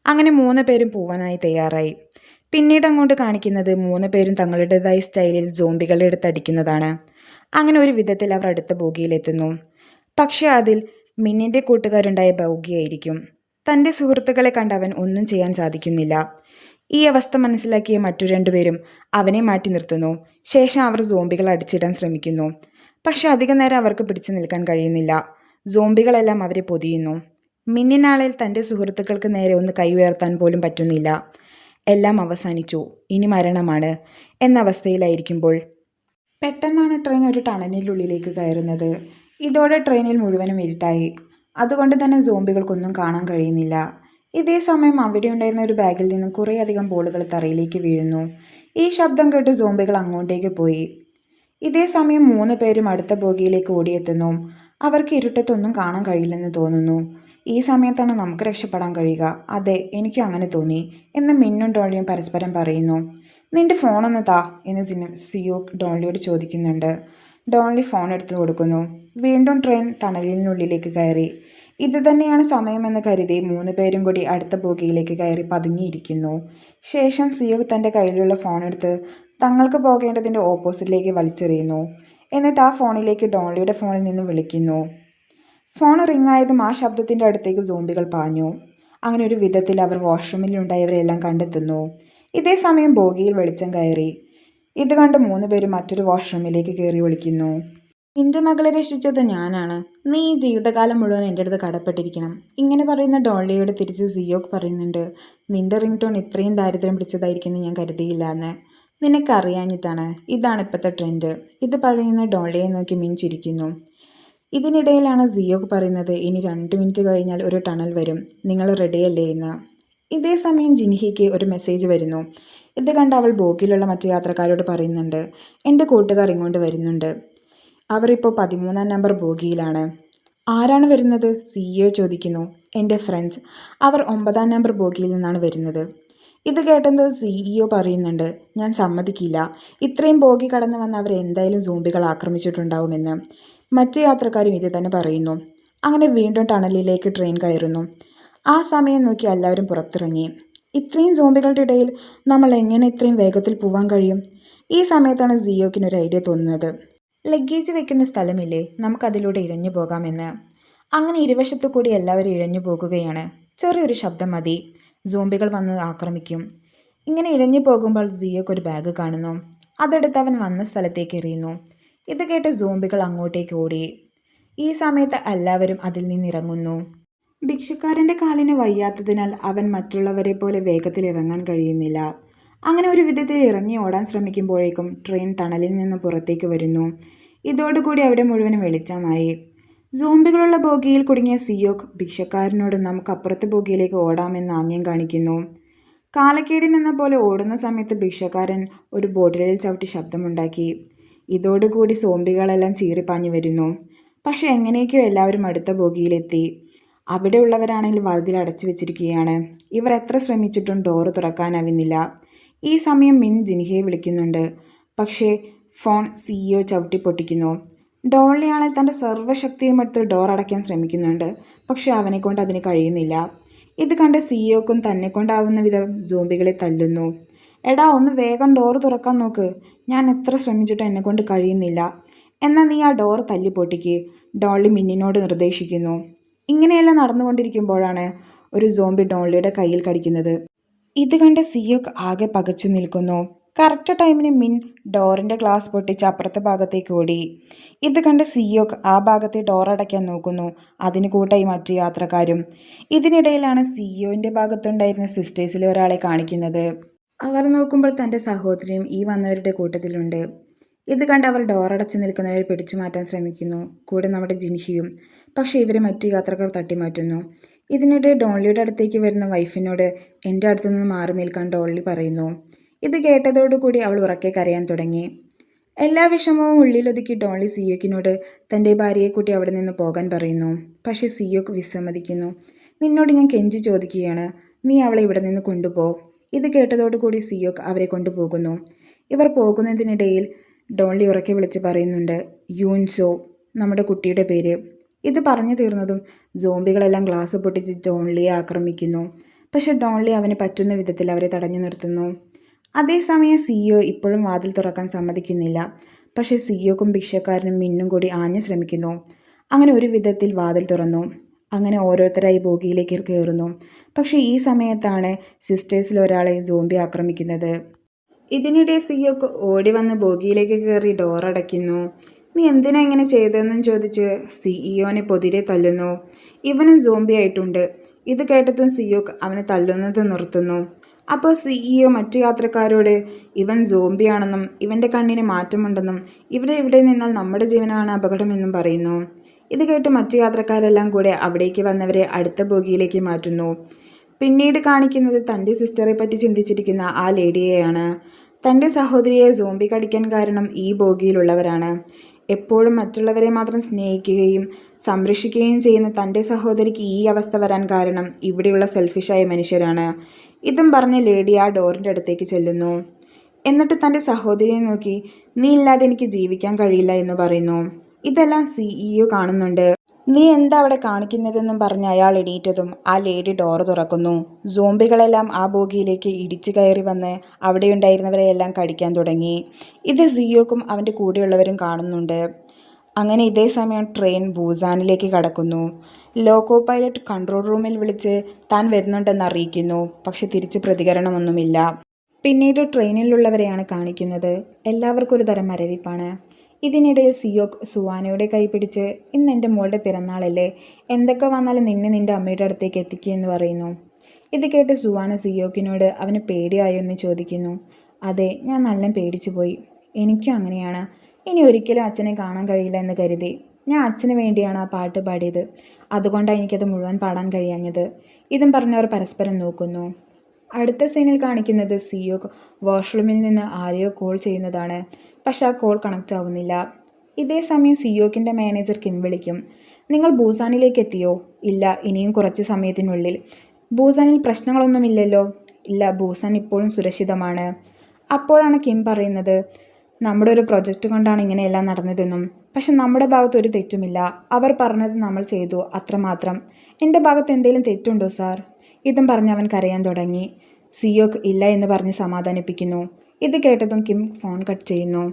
അങ്ങനെ 3 പേരും പോവാനായി തയ്യാറായി. പിന്നീട് അങ്ങോട്ട് കാണിക്കുന്നത് 3 പേരും തങ്ങളുടേതായ സ്റ്റൈലിൽ സോംബികളെ എടുത്തടിക്കുന്നതാണ്. അങ്ങനെ ഒരു വിധത്തിൽ അവർ അടുത്ത ബോഗിയിലെത്തുന്നു. പക്ഷേ അതിൽ മിന്നിൻ്റെ കൂട്ടുകാരുണ്ടായ ബോഗിയായിരിക്കും. തൻ്റെ സുഹൃത്തുക്കളെ കണ്ട് അവൻ ഒന്നും ചെയ്യാൻ സാധിക്കുന്നില്ല. ഈ അവസ്ഥ മനസ്സിലാക്കിയ മറ്റു രണ്ടുപേരും അവനെ മാറ്റി നിർത്തുന്നു. ശേഷം അവർ സോംബികൾ അടിച്ചിടാൻ ശ്രമിക്കുന്നു. പക്ഷെ അധിക നേരം അവർക്ക് പിടിച്ചു നിൽക്കാൻ കഴിയുന്നില്ല. സോംബികളെല്ലാം അവരെ പൊതിയുന്നു. മിന്നിനാളിൽ തൻ്റെ സുഹൃത്തുക്കൾക്ക് നേരെ ഒന്ന് കൈ ഉയർത്താൻ പോലും പറ്റുന്നില്ല. എല്ലാം അവസാനിച്ചു, ഇനി മരണമാണ് എന്ന അവസ്ഥയിലായിരിക്കുമ്പോൾ പെട്ടെന്നാണ് ട്രെയിൻ ഒരു ടണലിനുള്ളിലേക്ക് കയറുന്നത്. ഇതോടെ ട്രെയിനിൽ മുഴുവനും ഇരുട്ടായി. അതുകൊണ്ട് തന്നെ സോംബികൾക്കൊന്നും കാണാൻ കഴിയുന്നില്ല. ഇതേ സമയം അവിടെ ഉണ്ടായിരുന്ന ഒരു ബാഗിൽ നിന്നും കുറേയധികം ബോളുകൾ തറയിലേക്ക് വീഴുന്നു. ഈ ശബ്ദം കേട്ട് സോംബികൾ അങ്ങോട്ടേക്ക് പോയി. ഇതേ സമയം 3 പേരും അടുത്ത ബോഗിയിലേക്ക് ഓടിയെത്തുന്നു. അവർക്ക് ഇരുട്ടത്തൊന്നും കാണാൻ കഴിയില്ലെന്ന് തോന്നുന്നു. ഈ സമയത്താണ് നമുക്ക് രക്ഷപ്പെടാൻ കഴിയുക. അതെ, എനിക്കും അങ്ങനെ തോന്നി എന്ന് മിന്നും ഡോളിയും പരസ്പരം പറയുന്നു. നിന്റെ ഫോണൊന്ന് താ എന്ന് സിയോ ഡോളിയോട് ചോദിക്കുന്നുണ്ട്. ഡോളി ഫോൺ എടുത്തു കൊടുക്കുന്നു. വീണ്ടും ട്രെയിൻ ടണലിനുള്ളിലേക്ക് കയറി. ഇത് തന്നെയാണ് സമയമെന്ന് കരുതി 3 പേരും കൂടി അടുത്ത ബോഗിയിലേക്ക് കയറി പതുങ്ങിയിരിക്കുന്നു. ശേഷം സിയോ തൻ്റെ കയ്യിലുള്ള ഫോൺ എടുത്ത് തങ്ങൾക്ക് പോകേണ്ടതിൻ്റെ ഓപ്പോസിറ്റിലേക്ക് വലിച്ചെറിയുന്നു. എന്നിട്ട് ആ ഫോണിലേക്ക് ഡോളിയുടെ ഫോണിൽ നിന്ന് വിളിക്കുന്നു. ഫോൺ റിംഗ് ആയതും ആ ശബ്ദത്തിൻ്റെ അടുത്തേക്ക് സോംബികൾ പാഞ്ഞു. അങ്ങനെ ഒരു വിധത്തിൽ അവർ വാഷ്റൂമിലുണ്ടായവരെല്ലാം കണ്ടെത്തുന്നു. ഇതേ സമയം ബോഗിയിൽ വെളിച്ചം കയറി. ഇത് കണ്ട് 3 പേരും മറ്റൊരു വാഷ്റൂമിലേക്ക് കയറി വിളിക്കുന്നു. നിന്റെ മകളെ രക്ഷിച്ചത് ഞാനാണ്. നീ ഈ ജീവിതകാലം മുഴുവൻ എൻ്റെ അടുത്ത് കടപ്പെട്ടിരിക്കണം. ഇങ്ങനെ പറയുന്ന ഡോളിയോട് തിരിച്ച് സിയോക്ക് പറയുന്നുണ്ട്. നിന്റെ റിംഗ് ടോൺ ഇത്രയും ദാരിദ്ര്യം പിടിച്ചതായിരിക്കുമെന്ന് ഞാൻ കരുതിയില്ല എന്ന്. നിനക്കറിയാഞ്ഞിട്ടാണ്. ഇതാണ് ഇപ്പോഴത്തെ ട്രെൻഡ്. ഇത് പറയുന്ന ഡോളിയെ നോക്കി മിഞ്ചിരിക്കുന്നു. ഇതിനിടയിലാണ് സിയോക്ക് പറയുന്നത്, ഇനി 2 മിനിറ്റ് കഴിഞ്ഞാൽ ഒരു ടണൽ വരും, നിങ്ങൾ റെഡിയല്ലേ എന്ന്. ഇതേ സമയം ജിൻഹിക്ക് ഒരു മെസ്സേജ് വരുന്നു. ഇത് കണ്ട് അവൾ ബോഗിയിലുള്ള മറ്റു യാത്രക്കാരോട് പറയുന്നുണ്ട്, എൻ്റെ കൂട്ടുകാർ ഇങ്ങോട്ട് വരുന്നുണ്ട്. അവരിപ്പോൾ 13-ാം നമ്പർ ബോഗിയിലാണ്. ആരാണ് വരുന്നത്? സിഇഒ ചോദിക്കുന്നു. എൻ്റെ ഫ്രണ്ട്സ്. അവർ 9-ാം നമ്പർ ബോഗിയിൽ നിന്നാണ് വരുന്നത്. ഇത് കേട്ടത് സിഇഒ പറയുന്നുണ്ട്, ഞാൻ സമ്മതിക്കില്ല. ഇത്രയും ബോഗി കടന്നു വന്ന് അവർ എന്തായാലും സോംബികൾ ആക്രമിച്ചിട്ടുണ്ടാവുമെന്ന്. മറ്റു യാത്രക്കാരും ഇത് തന്നെ പറയുന്നു. അങ്ങനെ വീണ്ടും ടണലിലേക്ക് ട്രെയിൻ കയറുന്നു. ആ സമയം നോക്കി എല്ലാവരും പുറത്തിറങ്ങി. ഇത്രയും സോംബികളുടെ ഇടയിൽ നമ്മൾ എങ്ങനെ ഇത്രയും വേഗത്തിൽ പോവാൻ കഴിയും? ഈ സമയത്താണ് സിയോക്കിനൊരു ഐഡിയ തോന്നുന്നത്. ലഗേജ് വെക്കുന്ന സ്ഥലമില്ലേ, നമുക്കതിലൂടെ ഇഴഞ്ഞു പോകാമെന്ന്. അങ്ങനെ ഇരുവശത്തു കൂടി എല്ലാവരും ഇഴഞ്ഞു പോകുകയാണ്. ചെറിയൊരു ശബ്ദം മതി, സോംബികൾ വന്ന് ആക്രമിക്കും. ഇങ്ങനെ ഇഴഞ്ഞു പോകുമ്പോൾ സിയോക്ക് ഒരു ബാഗ് കാണുന്നു. അതെടുത്ത് അവൻ വന്ന സ്ഥലത്തേക്ക് എറിയുന്നു. ഇത് കേട്ട് സോംബികൾ അങ്ങോട്ടേക്ക് ഓടി. ഈ സമയത്ത് എല്ലാവരും അതിൽ നിന്നിറങ്ങുന്നു. ഭിക്ഷക്കാരൻ്റെ കാലിന് വയ്യാത്തതിനാൽ അവൻ മറ്റുള്ളവരെ പോലെ വേഗത്തിൽ ഇറങ്ങാൻ കഴിയുന്നില്ല. അങ്ങനെ ഒരു വിധത്തിൽ ഇറങ്ങി ഓടാൻ ശ്രമിക്കുമ്പോഴേക്കും ട്രെയിൻ ടണലിൽ നിന്ന് പുറത്തേക്ക് വരുന്നു. ഇതോടുകൂടി അവിടെ മുഴുവനും വെളിച്ചമായി. സോംബികളുള്ള ബോഗിയിൽ കുടുങ്ങിയ സിയോക്ക് ഭിക്ഷക്കാരനോട് നമുക്ക് അപ്പുറത്തെ ബോഗിയിലേക്ക് ഓടാമെന്ന് ആംഗ്യം കാണിക്കുന്നു. കാലക്കേടിനെന്ന പോലെ ഓടുന്ന സമയത്ത് ഭിക്ഷക്കാരൻ ഒരു ബോട്ടിലിൽ ചവിട്ടി ശബ്ദമുണ്ടാക്കി. ഇതോടുകൂടി സോംബികളെല്ലാം ചീറിപ്പാഞ്ഞു വരുന്നു. പക്ഷെ എങ്ങനെയൊക്കെയോ എല്ലാവരും അടുത്ത ബോഗിയിലെത്തി. അവിടെയുള്ളവരാണെങ്കിൽ വാതിൽ അടച്ചു വെച്ചിരിക്കുകയാണ്. ഇവർ എത്ര ശ്രമിച്ചിട്ടും ഡോറ് തുറക്കാനാവുന്നില്ല. ഈ സമയം മിൻ ജിൻഹിയെ വിളിക്കുന്നുണ്ട്. പക്ഷേ ഫോൺ സിഇഒ ചവിട്ടി പൊട്ടിക്കുന്നു. ഡോളിയാണെങ്കിൽ തൻ്റെ സർവ്വശക്തിയും എടുത്ത് ഡോർ അടയ്ക്കാൻ ശ്രമിക്കുന്നുണ്ട്. പക്ഷെ അവനെക്കൊണ്ട് അതിന് കഴിയുന്നില്ല. ഇത് കണ്ട് സിഇഒക്കും തന്നെ കൊണ്ടാവുന്ന വിധം സോംബികളെ തല്ലുന്നു. എടാ, ഒന്ന് വേഗം ഡോറ് തുറക്കാൻ നോക്ക്, ഞാൻ എത്ര ശ്രമിച്ചിട്ടും എന്നെക്കൊണ്ട് കഴിയുന്നില്ല. എന്നാൽ നീ ആ ഡോറ് തല്ലി പൊട്ടിക്ക്, ഡോളി മിന്നിനോട് നിർദ്ദേശിക്കുന്നു. ഇങ്ങനെയെല്ലാം നടന്നുകൊണ്ടിരിക്കുമ്പോഴാണ് ഒരു സോംബി ഡോളിയുടെ കയ്യിൽ കടിക്കുന്നത്. ഇത് കണ്ട് സിയോക്ക് ആകെ പകച്ചു നിൽക്കുന്നു. കറക്റ്റ് ടൈമിന് മിൻ ഡോറിൻ്റെ ഗ്ലാസ് പൊട്ടിച്ച് അപ്പുറത്തെ ഭാഗത്തേക്ക് ഓടി. ഇത് കണ്ട് സിയോക്ക് ആ ഭാഗത്തെ ഡോർ അടയ്ക്കാൻ നോക്കുന്നു. അതിന് കൂട്ടായി മറ്റു യാത്രക്കാരും. ഇതിനിടയിലാണ് സിഇഒൻ്റെ ഭാഗത്തുണ്ടായിരുന്ന സിസ്റ്റേഴ്സിലെ ഒരാളെ കാണിക്കുന്നത്. അവർ നോക്കുമ്പോൾ തൻ്റെ സഹോദരിയും ഈ വന്നവരുടെ കൂട്ടത്തിലുണ്ട്. ഇത് കണ്ട് അവർ ഡോറടച്ച് നിൽക്കുന്നവരെ പിടിച്ചു മാറ്റാൻ ശ്രമിക്കുന്നു, കൂടെ നമ്മുടെ ജിൻഹിയും. പക്ഷേ ഇവരെ മറ്റു യാത്രക്കാർ തട്ടിമാറ്റുന്നു. ഇതിനിടെ ഡോളിയുടെ അടുത്തേക്ക് വരുന്ന വൈഫിനോട് എൻ്റെ അടുത്തു നിന്ന് മാറി നിൽക്കാൻ ഡോളി പറയുന്നു. ഇത് കേട്ടതോടുകൂടി അവൾ ഉറക്കെ കരയാൻ തുടങ്ങി. എല്ലാ വിഷമവും ഉള്ളിലൊതുക്കി ഡോളി സിയോക്കിനോട് തൻ്റെ ഭാര്യയെ കൂട്ടി അവിടെ നിന്ന് പോകാൻ പറയുന്നു. പക്ഷേ സിയോക്ക് വിസമ്മതിക്കുന്നു. നിന്നോട് ഞാൻ കെഞ്ചി ചോദിക്കുകയാണ്, നീ അവളെ ഇവിടെ നിന്ന് കൊണ്ടുപോ. ഇത് കേട്ടതോടുകൂടി സിയോക്ക് അവരെ കൊണ്ടുപോകുന്നു. ഇവർ പോകുന്നതിനിടയിൽ ഡോളി ഉറക്കെ വിളിച്ച് പറയുന്നുണ്ട്, യൂൻസോ, നമ്മുടെ കുട്ടിയുടെ പേര്. ഇത് പറഞ്ഞു തീർന്നതും സോംബികളെല്ലാം ഗ്ലാസ് പൊട്ടിച്ച് ഡോൺലിയെ ആക്രമിക്കുന്നു. പക്ഷെ ഡോൺലി അവന് പറ്റുന്ന വിധത്തിൽ അവരെ തടഞ്ഞു നിർത്തുന്നു. അതേസമയം സിഇഒ ഇപ്പോഴും വാതിൽ തുറക്കാൻ സമ്മതിക്കുന്നില്ല. പക്ഷേ സിഇഒക്കും ഭിക്ഷക്കാരനും മിന്നും കൂടി ആഞ്ഞു ശ്രമിക്കുന്നു. അങ്ങനെ ഒരു വിധത്തിൽ വാതിൽ തുറന്നു. അങ്ങനെ ഓരോരുത്തരായി ബോഗിയിലേക്ക് കയറുന്നു. പക്ഷേ ഈ സമയത്താണ് സിസ്റ്റേഴ്സിൽ ഒരാളെ സോംബി ആക്രമിക്കുന്നത്. ഇതിനിടെ സിയോക്ക് ഓടി വന്ന് ബോഗിയിലേക്ക് കയറി ഡോർ അടയ്ക്കുന്നു. നീ എന്തിനാ ഇങ്ങനെ ചെയ്തതെന്നും ചോദിച്ച് സിഇഒനെ പൊതിരെ തല്ലുന്നു. ഇവനും സോംബി ആയിട്ടുണ്ട്. ഇത് കേട്ടതും സിയോക്ക് അവനെ തല്ലുന്നത് നിർത്തുന്നു. അപ്പോൾ സിഇഒ മറ്റു യാത്രക്കാരോട് ഇവൻ സോംബിയാണെന്നും ഇവൻ്റെ കണ്ണിന് മാറ്റമുണ്ടെന്നും ഇവിടെ നിന്നാൽ നമ്മുടെ ജീവനാണ് അപകടമെന്നും പറയുന്നു. ഇത് കേട്ട് മറ്റു യാത്രക്കാരെല്ലാം കൂടെ അവിടേക്ക് വന്നവരെ അടുത്ത ബോഗിയിലേക്ക് മാറ്റുന്നു. പിന്നീട് കാണിക്കുന്നത് തൻ്റെ സിസ്റ്ററെ പറ്റി ചിന്തിച്ചിരിക്കുന്ന ആ ലേഡിയെയാണ്. തൻ്റെ സഹോദരിയെ സോംബി കടിക്കാൻ കാരണം ഈ ബോഗിയിലുള്ളവരാണ്. എപ്പോഴും മറ്റുള്ളവരെ മാത്രം സ്നേഹിക്കുകയും സംരക്ഷിക്കുകയും ചെയ്യുന്ന തൻ്റെ സഹോദരിക്ക് ഈ അവസ്ഥ വരാൻ കാരണം ഇവിടെയുള്ള സെൽഫിഷായ മനുഷ്യരാണ്. ഇതും പറഞ്ഞ് ലേഡി ആ ഡോറിൻ്റെ അടുത്തേക്ക് ചെല്ലുന്നു. എന്നിട്ട് തൻ്റെ സഹോദരിയെ നോക്കി നീ ഇല്ലാതെ എനിക്ക് ജീവിക്കാൻ കഴിയില്ല എന്ന് പറയുന്നു. ഇതെല്ലാം സിഇഒ കാണുന്നുണ്ട്. നീ എന്താ അവിടെ കാണിക്കുന്നതെന്നും പറഞ്ഞ് അയാൾ എണീറ്റതും ആ ലേഡി ഡോറ് തുറക്കുന്നു. സോംബികളെല്ലാം ആ ബോഗിയിലേക്ക് ഇടിച്ചു കയറി വന്ന് അവിടെയുണ്ടായിരുന്നവരെയെല്ലാം കടിക്കാൻ തുടങ്ങി. ഇത് സിയോക്കും അവൻ്റെ കൂടെയുള്ളവരും കാണുന്നുണ്ട്. അങ്ങനെ ഇതേ സമയം ട്രെയിൻ ബൂസാനിലേക്ക് കടക്കുന്നു. ലോക്കോ പൈലറ്റ് കൺട്രോൾ റൂമിൽ വിളിച്ച് താൻ വരുന്നുണ്ടെന്ന് അറിയിക്കുന്നു. പക്ഷെ തിരിച്ച് പ്രതികരണമൊന്നുമില്ല. പിന്നീട് ട്രെയിനിലുള്ളവരെയാണ് കാണിക്കുന്നത്. എല്ലാവർക്കും ഒരു തരം മരവിപ്പാണ്. ഇതിനിടയിൽ സിയോക്ക് സുവാനയുടെ കൈ പിടിച്ച് ഇന്ന് എൻ്റെ മോളുടെ പിറന്നാളല്ലേ, എന്തൊക്കെ വന്നാലും നിന്റെ അമ്മയുടെ അടുത്തേക്ക് എത്തിക്കുക എന്ന് പറയുന്നു. ഇത് കേട്ട് സുവാന സിയോക്കിനോട് അവന് പേടിയായോ എന്ന് ചോദിക്കുന്നു. അതെ, ഞാൻ നല്ല പേടിച്ചു പോയി. എനിക്കും അങ്ങനെയാണ്. ഇനി ഒരിക്കലും അച്ഛനെ കാണാൻ കഴിയില്ല എന്ന് കരുതി. ഞാൻ അച്ഛന് വേണ്ടിയാണ് ആ പാട്ട് പാടിയത്. അതുകൊണ്ടാണ് എനിക്കത് മുഴുവൻ പാടാൻ കഴിയാഞ്ഞത്. ഇതും പറഞ്ഞവർ പരസ്പരം നോക്കുന്നു. അടുത്ത സീനിൽ കാണിക്കുന്നത് സിയോക്ക് വാഷ്റൂമിൽ നിന്ന് ആരെയോ കോൾ ചെയ്യുന്നതാണ്. പക്ഷെ ആ കോൾ കണക്റ്റ് ആവുന്നില്ല. ഇതേ സമയം സിയോക്കിൻ്റെ മാനേജർ കിം വിളിക്കും. നിങ്ങൾ ബൂസാനിലേക്ക് എത്തിയോ? ഇല്ല, ഇനിയും കുറച്ച് സമയത്തിനുള്ളിൽ. ബൂസാനിൽ പ്രശ്നങ്ങളൊന്നുമില്ലല്ലോ? ഇല്ല, ബൂസാൻ ഇപ്പോഴും സുരക്ഷിതമാണ്. അപ്പോഴാണ് കിം പറയുന്നത്, നമ്മുടെ ഒരു പ്രൊജക്റ്റ് കൊണ്ടാണ് ഇങ്ങനെയെല്ലാം നടന്നതെന്നും പക്ഷെ നമ്മുടെ ഭാഗത്ത് ഒരു തെറ്റുമില്ല. അവർ പറഞ്ഞത് നമ്മൾ ചെയ്തു, അത്രമാത്രം. എൻ്റെ ഭാഗത്ത് എന്തെങ്കിലും തെറ്റുണ്ടോ സാർ? ഇതും പറഞ്ഞ് അവൻ കരയാൻ തുടങ്ങി. സിയോക്ക് ഇല്ല എന്ന് പറഞ്ഞ് സമാധാനിപ്പിക്കുന്നു. ഇത് കേട്ടതും കിം ഫോൺ കട്ട് ചെയ്യുന്നു.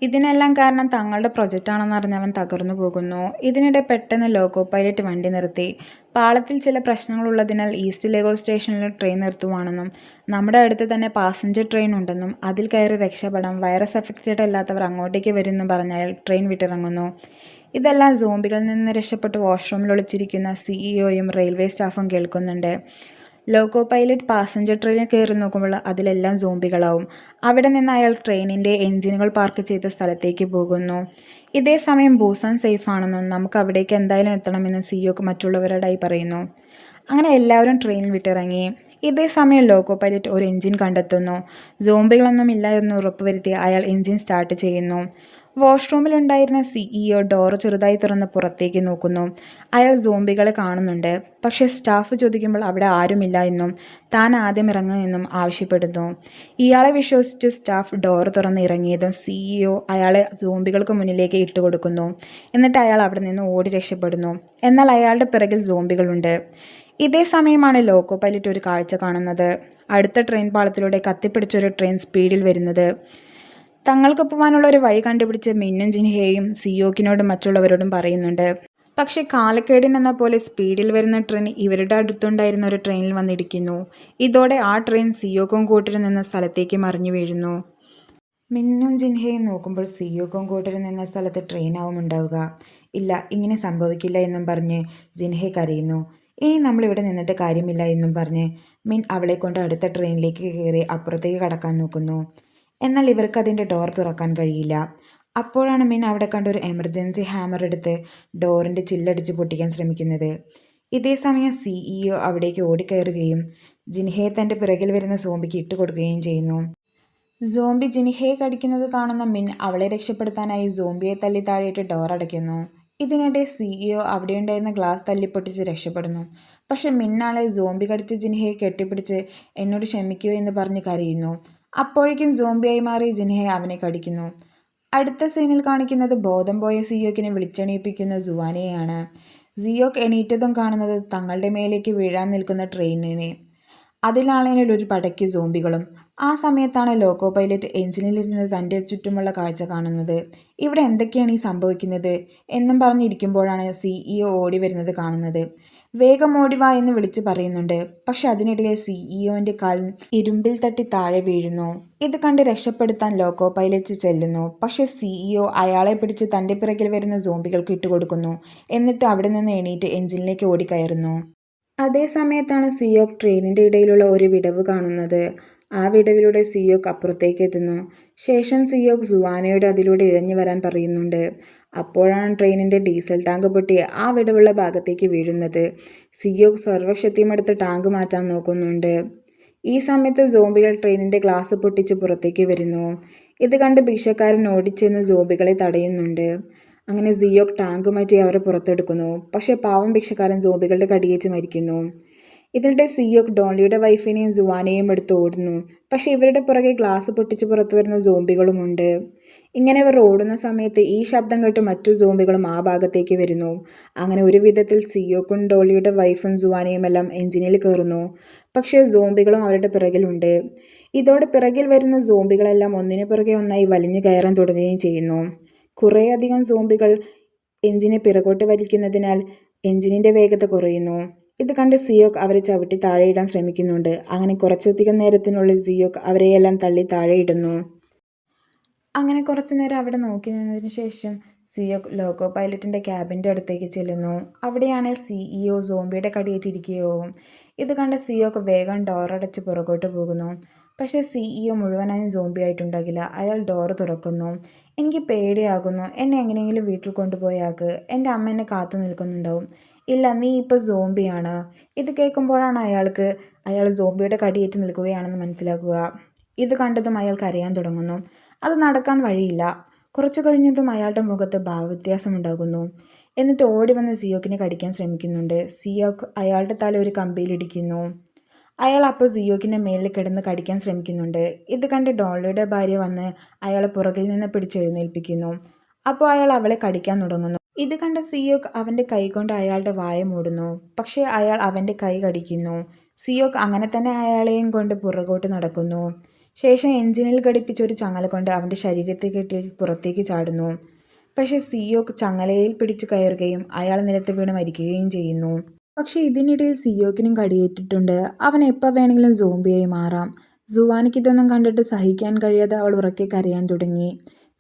ഇതിനെല്ലാം കാരണം തങ്ങളുടെ പ്രൊജക്റ്റാണെന്ന് അറിഞ്ഞവൻ തകർന്നു പോകുന്നു. ഇതിനിടെ പെട്ടെന്ന് ലോക്കോ പൈലറ്റ് വണ്ടി നിർത്തി. പാളത്തിൽ ചില പ്രശ്നങ്ങളുള്ളതിനാൽ ഈസ്റ്റ് ലെഗോ സ്റ്റേഷനിൽ ട്രെയിൻ നിർത്തുവാണെന്നും നമ്മുടെ അടുത്ത് തന്നെ പാസഞ്ചർ ട്രെയിൻ ഉണ്ടെന്നും അതിൽ കയറി രക്ഷപ്പെടാം, വൈറസ് അഫക്റ്റഡ് അല്ലാത്തവർ അങ്ങോട്ടേക്ക് വരുമെന്നും പറഞ്ഞ് അയാൾ ട്രെയിൻ വിട്ടിറങ്ങുന്നു. ഇതെല്ലാം സോംബികളിൽ നിന്ന് രക്ഷപ്പെട്ട് വാഷ്റൂമിൽ ഒളിച്ചിരിക്കുന്ന സിഇഒയും റെയിൽവേ സ്റ്റാഫും കേൾക്കുന്നുണ്ട്. ലോക്കോ പൈലറ്റ് പാസഞ്ചർ ട്രെയിനിൽ കയറി നോക്കുമ്പോൾ അതിലെല്ലാം സോംബികളാവും. അവിടെ നിന്ന് അയാൾ ട്രെയിനിൻ്റെ എൻജിനുകൾ പാർക്ക് ചെയ്ത സ്ഥലത്തേക്ക് പോകുന്നു. ഇതേ സമയം ബൂസാൻ സേഫ് ആണെന്നും നമുക്ക് അവിടേക്ക് എന്തായാലും എത്തണമെന്നും സിയോക്ക് മറ്റുള്ളവരോടായി പറയുന്നു. അങ്ങനെ എല്ലാവരും ട്രെയിനിൽ വിട്ടിറങ്ങി. ഇതേ സമയം ലോക്കോ പൈലറ്റ് ഒരു എൻജിൻ കണ്ടെത്തുന്നു. സോംബികളൊന്നും ഇല്ല എന്ന് ഉറപ്പുവരുത്തി അയാൾ എൻജിൻ സ്റ്റാർട്ട് ചെയ്യുന്നു. വാഷ്റൂമിലുണ്ടായിരുന്ന സിഇഒ ഡോറ് ചെറുതായി തുറന്ന് പുറത്തേക്ക് നോക്കുന്നു. അയാൾ സോംബികളെ കാണുന്നുണ്ട്. പക്ഷേ സ്റ്റാഫ് ചോദിക്കുമ്പോൾ അവിടെ ആരുമില്ല എന്നും താൻ ആദ്യം ഇറങ്ങുമെന്നും ആവശ്യപ്പെടുന്നു. ഇയാളെ വിശ്വസിച്ച് സ്റ്റാഫ് ഡോറ് തുറന്ന് ഇറങ്ങിയതും സിഇഒ അയാളെ സോംബികൾക്ക് മുന്നിലേക്ക് ഇട്ടുകൊടുക്കുന്നു. എന്നിട്ട് അയാൾ അവിടെ നിന്ന് ഓടി രക്ഷപ്പെടുന്നു. എന്നാൽ അയാളുടെ പിറകിൽ സോംബികളുണ്ട്. ഇതേ സമയമാണ് ലോക്കോ പൈലറ്റ് ഒരു കാഴ്ച കാണുന്നത്. അടുത്ത ട്രെയിൻ പാളത്തിലൂടെ കത്തിപ്പിടിച്ചൊരു ട്രെയിൻ സ്പീഡിൽ വരുന്നത്. തങ്ങൾക്ക് പോകാനുള്ള ഒരു വഴി കണ്ടുപിടിച്ച് മിന്നും ജിൻഹേയും സിയോക്കിനോടും മറ്റുള്ളവരോടും പറയുന്നുണ്ട്. പക്ഷേ കാലക്കേടിനെന്ന പോലെ സ്പീഡിൽ വരുന്ന ട്രെയിൻ ഇവരുടെ അടുത്തുണ്ടായിരുന്ന ഒരു ട്രെയിനിൽ വന്നിടിക്കുന്നു. ഇതോടെ ആ ട്രെയിൻ സിയോക്കും കൂട്ടരും നിന്ന സ്ഥലത്തേക്ക് മറിഞ്ഞു വീഴുന്നു. മിന്നും ജിൻഹേയും നോക്കുമ്പോൾ സിയോക്കും കൂട്ടരും നിന്ന സ്ഥലത്ത് ട്രെയിനാവും ഉണ്ടാവുക. ഇല്ല, ഇങ്ങനെ സംഭവിക്കില്ല എന്നും പറഞ്ഞ് ജിൻഹെ കരയുന്നു. ഇനി നമ്മളിവിടെ നിന്നിട്ട് കാര്യമില്ല എന്നും പറഞ്ഞ് മിൻ അവളെ കൊണ്ട് അടുത്ത ട്രെയിനിലേക്ക് കയറി അപ്പുറത്തേക്ക് കടക്കാൻ നോക്കുന്നു. എന്നാൽ ഇവർക്ക് അതിൻ്റെ ഡോർ തുറക്കാൻ കഴിയില്ല. അപ്പോഴാണ് മിൻ അവിടെ കണ്ട ഒരു എമർജൻസി ഹാമർ എടുത്ത് ഡോറിൻ്റെ ചില്ലടിച്ച് പൊട്ടിക്കാൻ ശ്രമിക്കുന്നത്. ഇതേ സമയം സിഇഒ അവിടേക്ക് ഓടിക്കയറുകയും ജിൻഹയെ തൻ്റെ പിറകിൽ വരുന്ന സോംബിക്ക് ഇട്ടുകൊടുക്കുകയും ചെയ്യുന്നു. സോംബി ജിൻഹയെ കടിക്കുന്നത് കാണുന്ന മിൻ അവളെ രക്ഷപ്പെടുത്താനായി സോംബിയെ തല്ലി താഴെയിട്ട് ഡോർ അടയ്ക്കുന്നു. ഇതിനിടെ സിഇഒ അവിടെയുണ്ടായിരുന്ന ഗ്ലാസ് തല്ലിപ്പൊട്ടിച്ച് രക്ഷപ്പെടുന്നു. പക്ഷെ മിന്നാളെ സോംബി കടിച്ച് ജിൻഹയെ കെട്ടിപ്പിടിച്ച് എന്നോട് ക്ഷമിക്കൂ എന്ന് പറഞ്ഞ് കരയുന്നു. അപ്പോഴേക്കും സോംബിയായി മാറി ജിൻഹെ അവനെ കടിക്കുന്നു. അടുത്ത സീനിൽ കാണിക്കുന്നത് ബോധം പോയ സിയോക്കിനെ വിളിച്ചെണീപ്പിക്കുന്ന സുവാനയെയാണ്. സിയോക്ക് എണീറ്റതും കാണുന്നത് തങ്ങളുടെ മേലേക്ക് വീഴാൻ നിൽക്കുന്ന ട്രെയിനിനെ. അതിലാണെങ്കിൽ ഒരു പടയ്ക്ക് സോംബികളും. ആ സമയത്താണ് ലോക്കോ പൈലറ്റ് എഞ്ചിനിലിരുന്ന് തൻ്റെ ചുറ്റുമുള്ള കാഴ്ച കാണുന്നത്. ഇവിടെ എന്തൊക്കെയാണ് ഈ സംഭവിക്കുന്നത് എന്നും പറഞ്ഞിരിക്കുമ്പോഴാണ് CEO ഓടി വരുന്നത് കാണുന്നത്. വേഗം ഓടിവാ എന്ന് വിളിച്ചു പറയുന്നുണ്ട്. പക്ഷെ അതിനിടയിൽ CEOന്റെ കാൽ ഇരുമ്പിൽ തട്ടി താഴെ വീഴുന്നു. ഇത് കണ്ട് രക്ഷപ്പെടുത്താൻ ലോക്കോ പൈലറ്റ് ചെല്ലുന്നു. പക്ഷെ CEO അയാളെ പിടിച്ച് തൻ്റെ പിറകിൽ വരുന്ന സോംബികൾക്ക് ഇട്ടുകൊടുക്കുന്നു. എന്നിട്ട് അവിടെ നിന്ന് എണീറ്റ് എഞ്ചിനിലേക്ക് ഓടിക്കയറുന്നു. അതേ സമയത്താണ് സിയോക് ട്രെയിനിൻ്റെ ഇടയിലുള്ള ഒരു വിടവ് കാണുന്നത്. ആ വിടവിലൂടെ സിയോക് അപ്പുറത്തേക്ക് എത്തുന്നു. ശേഷം സിയോക് സുവാനയോട് അതിലൂടെ ഇഴഞ്ഞു വരാൻ പറയുന്നുണ്ട്. അപ്പോഴാണ് ട്രെയിനിൻ്റെ ഡീസൽ ടാങ്ക് പൊട്ടി ആ വിടവുള്ള ഭാഗത്തേക്ക് വീഴുന്നത്. സിയോക് സർവ്വശക്തിയുമെടുത്ത് ടാങ്ക് മാറ്റാൻ നോക്കുന്നുണ്ട്. ഈ സമയത്ത് സോംബികൾ ട്രെയിനിൻ്റെ ഗ്ലാസ് പൊട്ടിച്ച് പുറത്തേക്ക് വരുന്നു. ഇത് കണ്ട് ഭിക്ഷക്കാരൻ ഓടിച്ചെന്ന് സോംബികളെ തടയുന്നുണ്ട്. അങ്ങനെ സിയോക് ടാങ്ക് മാറ്റി അവരെ പുറത്തെടുക്കുന്നു. പക്ഷേ പാവം ഭിക്ഷക്കാരൻ സോംബികളുടെ കടിയേറ്റ് മരിക്കുന്നു. ഇതിനിടെ സിയോക് ഡോൺലിയുടെ വൈഫിനെയും സുവാനയെയും എടുത്ത് ഓടുന്നു. പക്ഷേ ഇവരുടെ പുറകെ ഗ്ലാസ് പൊട്ടിച്ച് പുറത്തു വരുന്ന സോംബികളുമുണ്ട്. ഇങ്ങനെ ഇവർ ഓടുന്ന സമയത്ത് ഈ ശബ്ദം കേട്ട് മറ്റു സോംബികളും ആ ഭാഗത്തേക്ക് വരുന്നു. അങ്ങനെ ഒരു വിധത്തിൽ സിയോക്കും ഡോളിയുടെ വൈഫും സുവാനയും എല്ലാം എഞ്ചിനിൽ കയറുന്നു. പക്ഷേ സോംബികളും അവരുടെ പിറകിലുണ്ട്. ഇതോടെ പിറകിൽ വരുന്ന സോംബികളെല്ലാം ഒന്നിനു പുറകെ ഒന്നായി വലിഞ്ഞു കയറാൻ തുടങ്ങുകയും ചെയ്യുന്നു. കുറേയധികം സോംബികൾ എഞ്ചിനെ പിറകോട്ട് വലിക്കുന്നതിനാൽ എഞ്ചിനിൻ്റെ വേഗത കുറയുന്നു. ഇത് കണ്ട് സിയോക് അവരെ ചവിട്ടി താഴെയിടാൻ ശ്രമിക്കുന്നുണ്ട്. അങ്ങനെ കുറച്ചധികം നേരത്തിനുള്ളിൽ സിയോക് അവരെയെല്ലാം തള്ളി താഴെയിടുന്നു. അങ്ങനെ കുറച്ചു നേരം അവിടെ നോക്കി നിന്നതിന് ശേഷം സിയോക് ലോക്കോ പൈലറ്റിൻ്റെ ക്യാബിൻ്റെ അടുത്തേക്ക് ചെല്ലുന്നു. അവിടെയാണ് CEO സോംബിയുടെ കടിയേറ്റിരിക്കുകയും. ഇത് കണ്ട് സിയോക് വേഗം ഡോറടച്ച് പുറകോട്ട് പോകുന്നു. പക്ഷേ CEO മുഴുവനായും സോംബി ആയിട്ടുണ്ടാകില്ല. അയാൾ ഡോറ് തുറക്കുന്നു. എനിക്ക് പേടിയാകുന്നു. എന്നെ എങ്ങനെയെങ്കിലും വീട്ടിൽ കൊണ്ടുപോയാക്ക്. എൻ്റെ അമ്മ എന്നെ കാത്തു നിൽക്കുന്നുണ്ടാവും. ഇല്ല, നീ ഇപ്പോൾ സോംബിയാണ്. ഇത് കേൾക്കുമ്പോഴാണ് അയാൾ സോംബിയുടെ കടിയേറ്റ് നിൽക്കുകയാണെന്ന് മനസ്സിലാക്കുക. ഇത് കണ്ടതും അയാൾ കരയാൻ തുടങ്ങുന്നു. അത് നടക്കാൻ വഴിയില്ല. കുറച്ചു കഴിഞ്ഞതും അയാളുടെ മുഖത്ത് ഭാവവ്യത്യാസമുണ്ടാകുന്നു. എന്നിട്ട് ഓടി വന്ന് സിയോക്കിനെ കടിക്കാൻ ശ്രമിക്കുന്നുണ്ട്. സിയോക്ക് അയാളുടെ തല ഒരു കമ്പിയിലിടിക്കുന്നു. അയാൾ അപ്പോൾ സിയോക്കിൻ്റെ മേലിൽ കിടന്ന് കടിക്കാൻ ശ്രമിക്കുന്നുണ്ട്. ഇത് കണ്ട് ഡോളിയുടെ ഭാര്യ വന്ന് അയാളെ പുറകിൽ നിന്ന് പിടിച്ചെഴുന്നേൽപ്പിക്കുന്നു. അപ്പോൾ അയാൾ അവളെ കടിക്കാൻ തുടങ്ങുന്നു. ഇത് കണ്ട സിയോക്ക് അവൻ്റെ കൈ കൊണ്ട് അയാളുടെ വായ മൂടുന്നു. പക്ഷേ അയാൾ അവൻ്റെ കൈ കടിക്കുന്നു. സിയോക്ക് അങ്ങനെ തന്നെ അയാളെയും കൊണ്ട് പുറകോട്ട് നടക്കുന്നു. ശേഷം എഞ്ചിനിൽ ഘടിപ്പിച്ച ഒരു ചങ്ങല കൊണ്ട് അവൻ്റെ ശരീരത്തെ കെട്ടി പുറത്തേക്ക് ചാടുന്നു. പക്ഷേ സിയോക്ക് ചങ്ങലയിൽ പിടിച്ചു കയറുകയും അയാൾ നിലത്ത് വീണ് മരിക്കുകയും ചെയ്യുന്നു. പക്ഷേ ഇതിനിടയിൽ സിയോക്കിനും കടിയേറ്റിട്ടുണ്ട്. അവൻ എപ്പോൾ വേണമെങ്കിലും സോംബിയായി മാറാം. സുവാനയ്ക്ക് ഇതൊന്നും കണ്ടിട്ട് സഹിക്കാൻ കഴിയാതെ അവൾ ഉറക്കെ കരയാൻ തുടങ്ങി.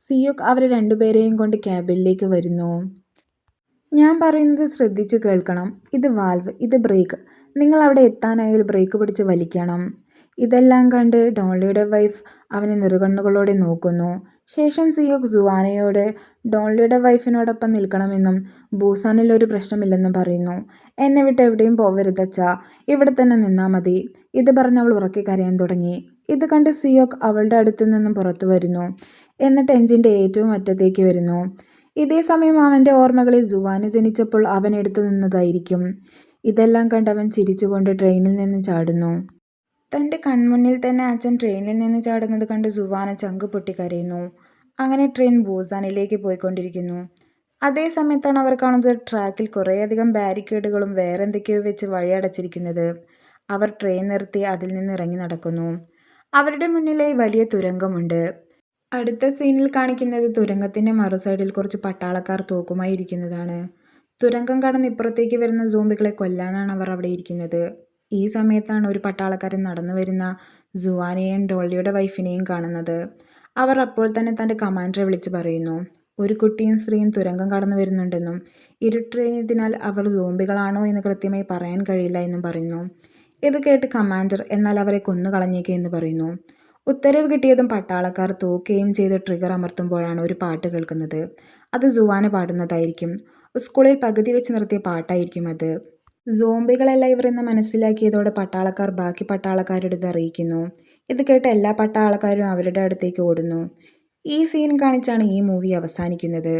സിയോക്ക് അവരെ രണ്ടുപേരെയും കൊണ്ട് ക്യാബിനിലേക്ക് വരുന്നു. ഞാൻ പറയുന്നത് ശ്രദ്ധിച്ച് കേൾക്കണം. ഇത് വാൽവ്, ഇത് ബ്രേക്ക്. നിങ്ങൾ അവിടെ എത്താനായാൽ ബ്രേക്ക് പിടിച്ച് വലിക്കണം. ഇതെല്ലാം കണ്ട് ഡോൺലിയുടെ വൈഫ് അവനെ നിറുകണ്ണുകളോടെ നോക്കുന്നു. ശേഷം സിയോക് സുവാനയോട് ഡോൺലിയുടെ വൈഫിനോടൊപ്പം നിൽക്കണമെന്നും ബൂസാനിൽ ഒരു പ്രശ്നമില്ലെന്നും പറയുന്നു. എന്നെ വിട്ട് എവിടെയും പോവരുതച്ചാ, ഇവിടെ തന്നെ നിന്നാൽ മതി. ഇത് പറഞ്ഞ് അവൾ ഉറക്കെ കരയാൻ തുടങ്ങി. ഇത് കണ്ട് സിയോക് അവളുടെ അടുത്ത് നിന്നും പുറത്തു വരുന്നു. എന്നിട്ട് എഞ്ചിൻ്റെ ഏറ്റവും അറ്റത്തേക്ക് വരുന്നു. ഇതേ സമയം അവൻ്റെ ഓർമ്മകളിൽ സുവാന ജനിച്ചപ്പോൾ അവൻ എടുത്തു നിന്നതായിരിക്കും. ഇതെല്ലാം കണ്ട് അവൻ ചിരിച്ചുകൊണ്ട് ട്രെയിനിൽ നിന്ന് ചാടുന്നു. തൻ്റെ കൺമുന്നിൽ തന്നെ അച്ഛൻ ട്രെയിനിൽ നിന്ന് ചാടുന്നത് കണ്ട് സുവാന ചങ്ക് പൊട്ടി കരയുന്നു. അങ്ങനെ ട്രെയിൻ ബൂസാനിലേക്ക് പോയിക്കൊണ്ടിരിക്കുന്നു. അതേ സമയത്താണ് അവർ കാണുന്നത് ട്രാക്കിൽ കുറേയധികം ബാരിക്കേഡുകളും വേറെ എന്തൊക്കെയോ വെച്ച് വഴി അടച്ചിരിക്കുന്നത്. അവർ ട്രെയിൻ നിർത്തി അതിൽ നിന്ന് ഇറങ്ങി നടക്കുന്നു. അവരുടെ മുന്നിലായി വലിയ തുരങ്കമുണ്ട്. അടുത്ത സീനിൽ കാണിക്കുന്നത് തുരങ്കത്തിൻ്റെ മറുസൈഡിൽ കുറച്ച് പട്ടാളക്കാർ തോക്കുമായി ഇരിക്കുന്നതാണ്. തുരങ്കം കടന്ന് ഇപ്പുറത്തേക്ക് വരുന്ന സോംബികളെ കൊല്ലാനാണ് അവർ അവിടെ ഇരിക്കുന്നത്. ഈ സമയത്താണ് ഒരു പട്ടാളക്കാരൻ നടന്നു വരുന്ന സുവാനയെയും ഡോളിയുടെ വൈഫിനെയും കാണുന്നത്. അവർ അപ്പോൾ തന്നെ തൻ്റെ കമാൻഡറെ വിളിച്ചു പറയുന്നു. ഒരു കുട്ടിയും സ്ത്രീയും തുരങ്കം കടന്നു വരുന്നുണ്ടെന്നും ഇരുട്ടതിനാൽ അവർ സോംബികളാണോ എന്ന് കൃത്യമായി പറയാൻ കഴിയില്ല എന്നും പറയുന്നു. ഇത് കേട്ട് കമാൻഡർ എന്നാൽ അവരെ കൊന്നു കളഞ്ഞേക്ക് എന്ന് പറയുന്നു. ഉത്തരവ് കിട്ടിയതും പട്ടാളക്കാർ തോക്കുകയും ചെയ്ത് ട്രിഗർ അമർത്തുമ്പോഴാണ് ഒരു പാട്ട് കേൾക്കുന്നത്. അത് സുവാന പാടുന്നതായിരിക്കും. സ്കൂളിൽ പകുതി വെച്ച് നിർത്തിയ പാട്ടായിരിക്കും അത്. സോംബികളല്ല ഇവരെന്ന് മനസ്സിലാക്കിയതോടെ പട്ടാളക്കാർ ബാക്കി പട്ടാളക്കാരുടെ ഇത് അറിയിക്കുന്നു. ഇത് കേട്ട് എല്ലാ പട്ടാളക്കാരും അവരുടെ അടുത്തേക്ക് ഓടുന്നു. ഈ സീൻ കാണിച്ചാണ് ഈ മൂവി അവസാനിക്കുന്നത്.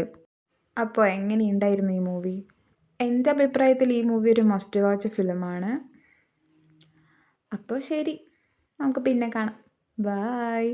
അപ്പോൾ എങ്ങനെയുണ്ടായിരുന്നു ഈ മൂവി? എൻ്റെ അഭിപ്രായത്തിൽ ഈ മൂവി ഒരു മസ്റ്റ് വാച്ച് ഫിലിമാണ്. അപ്പോൾ ശരി, നമുക്ക് പിന്നെ കാണാം. ബായ്.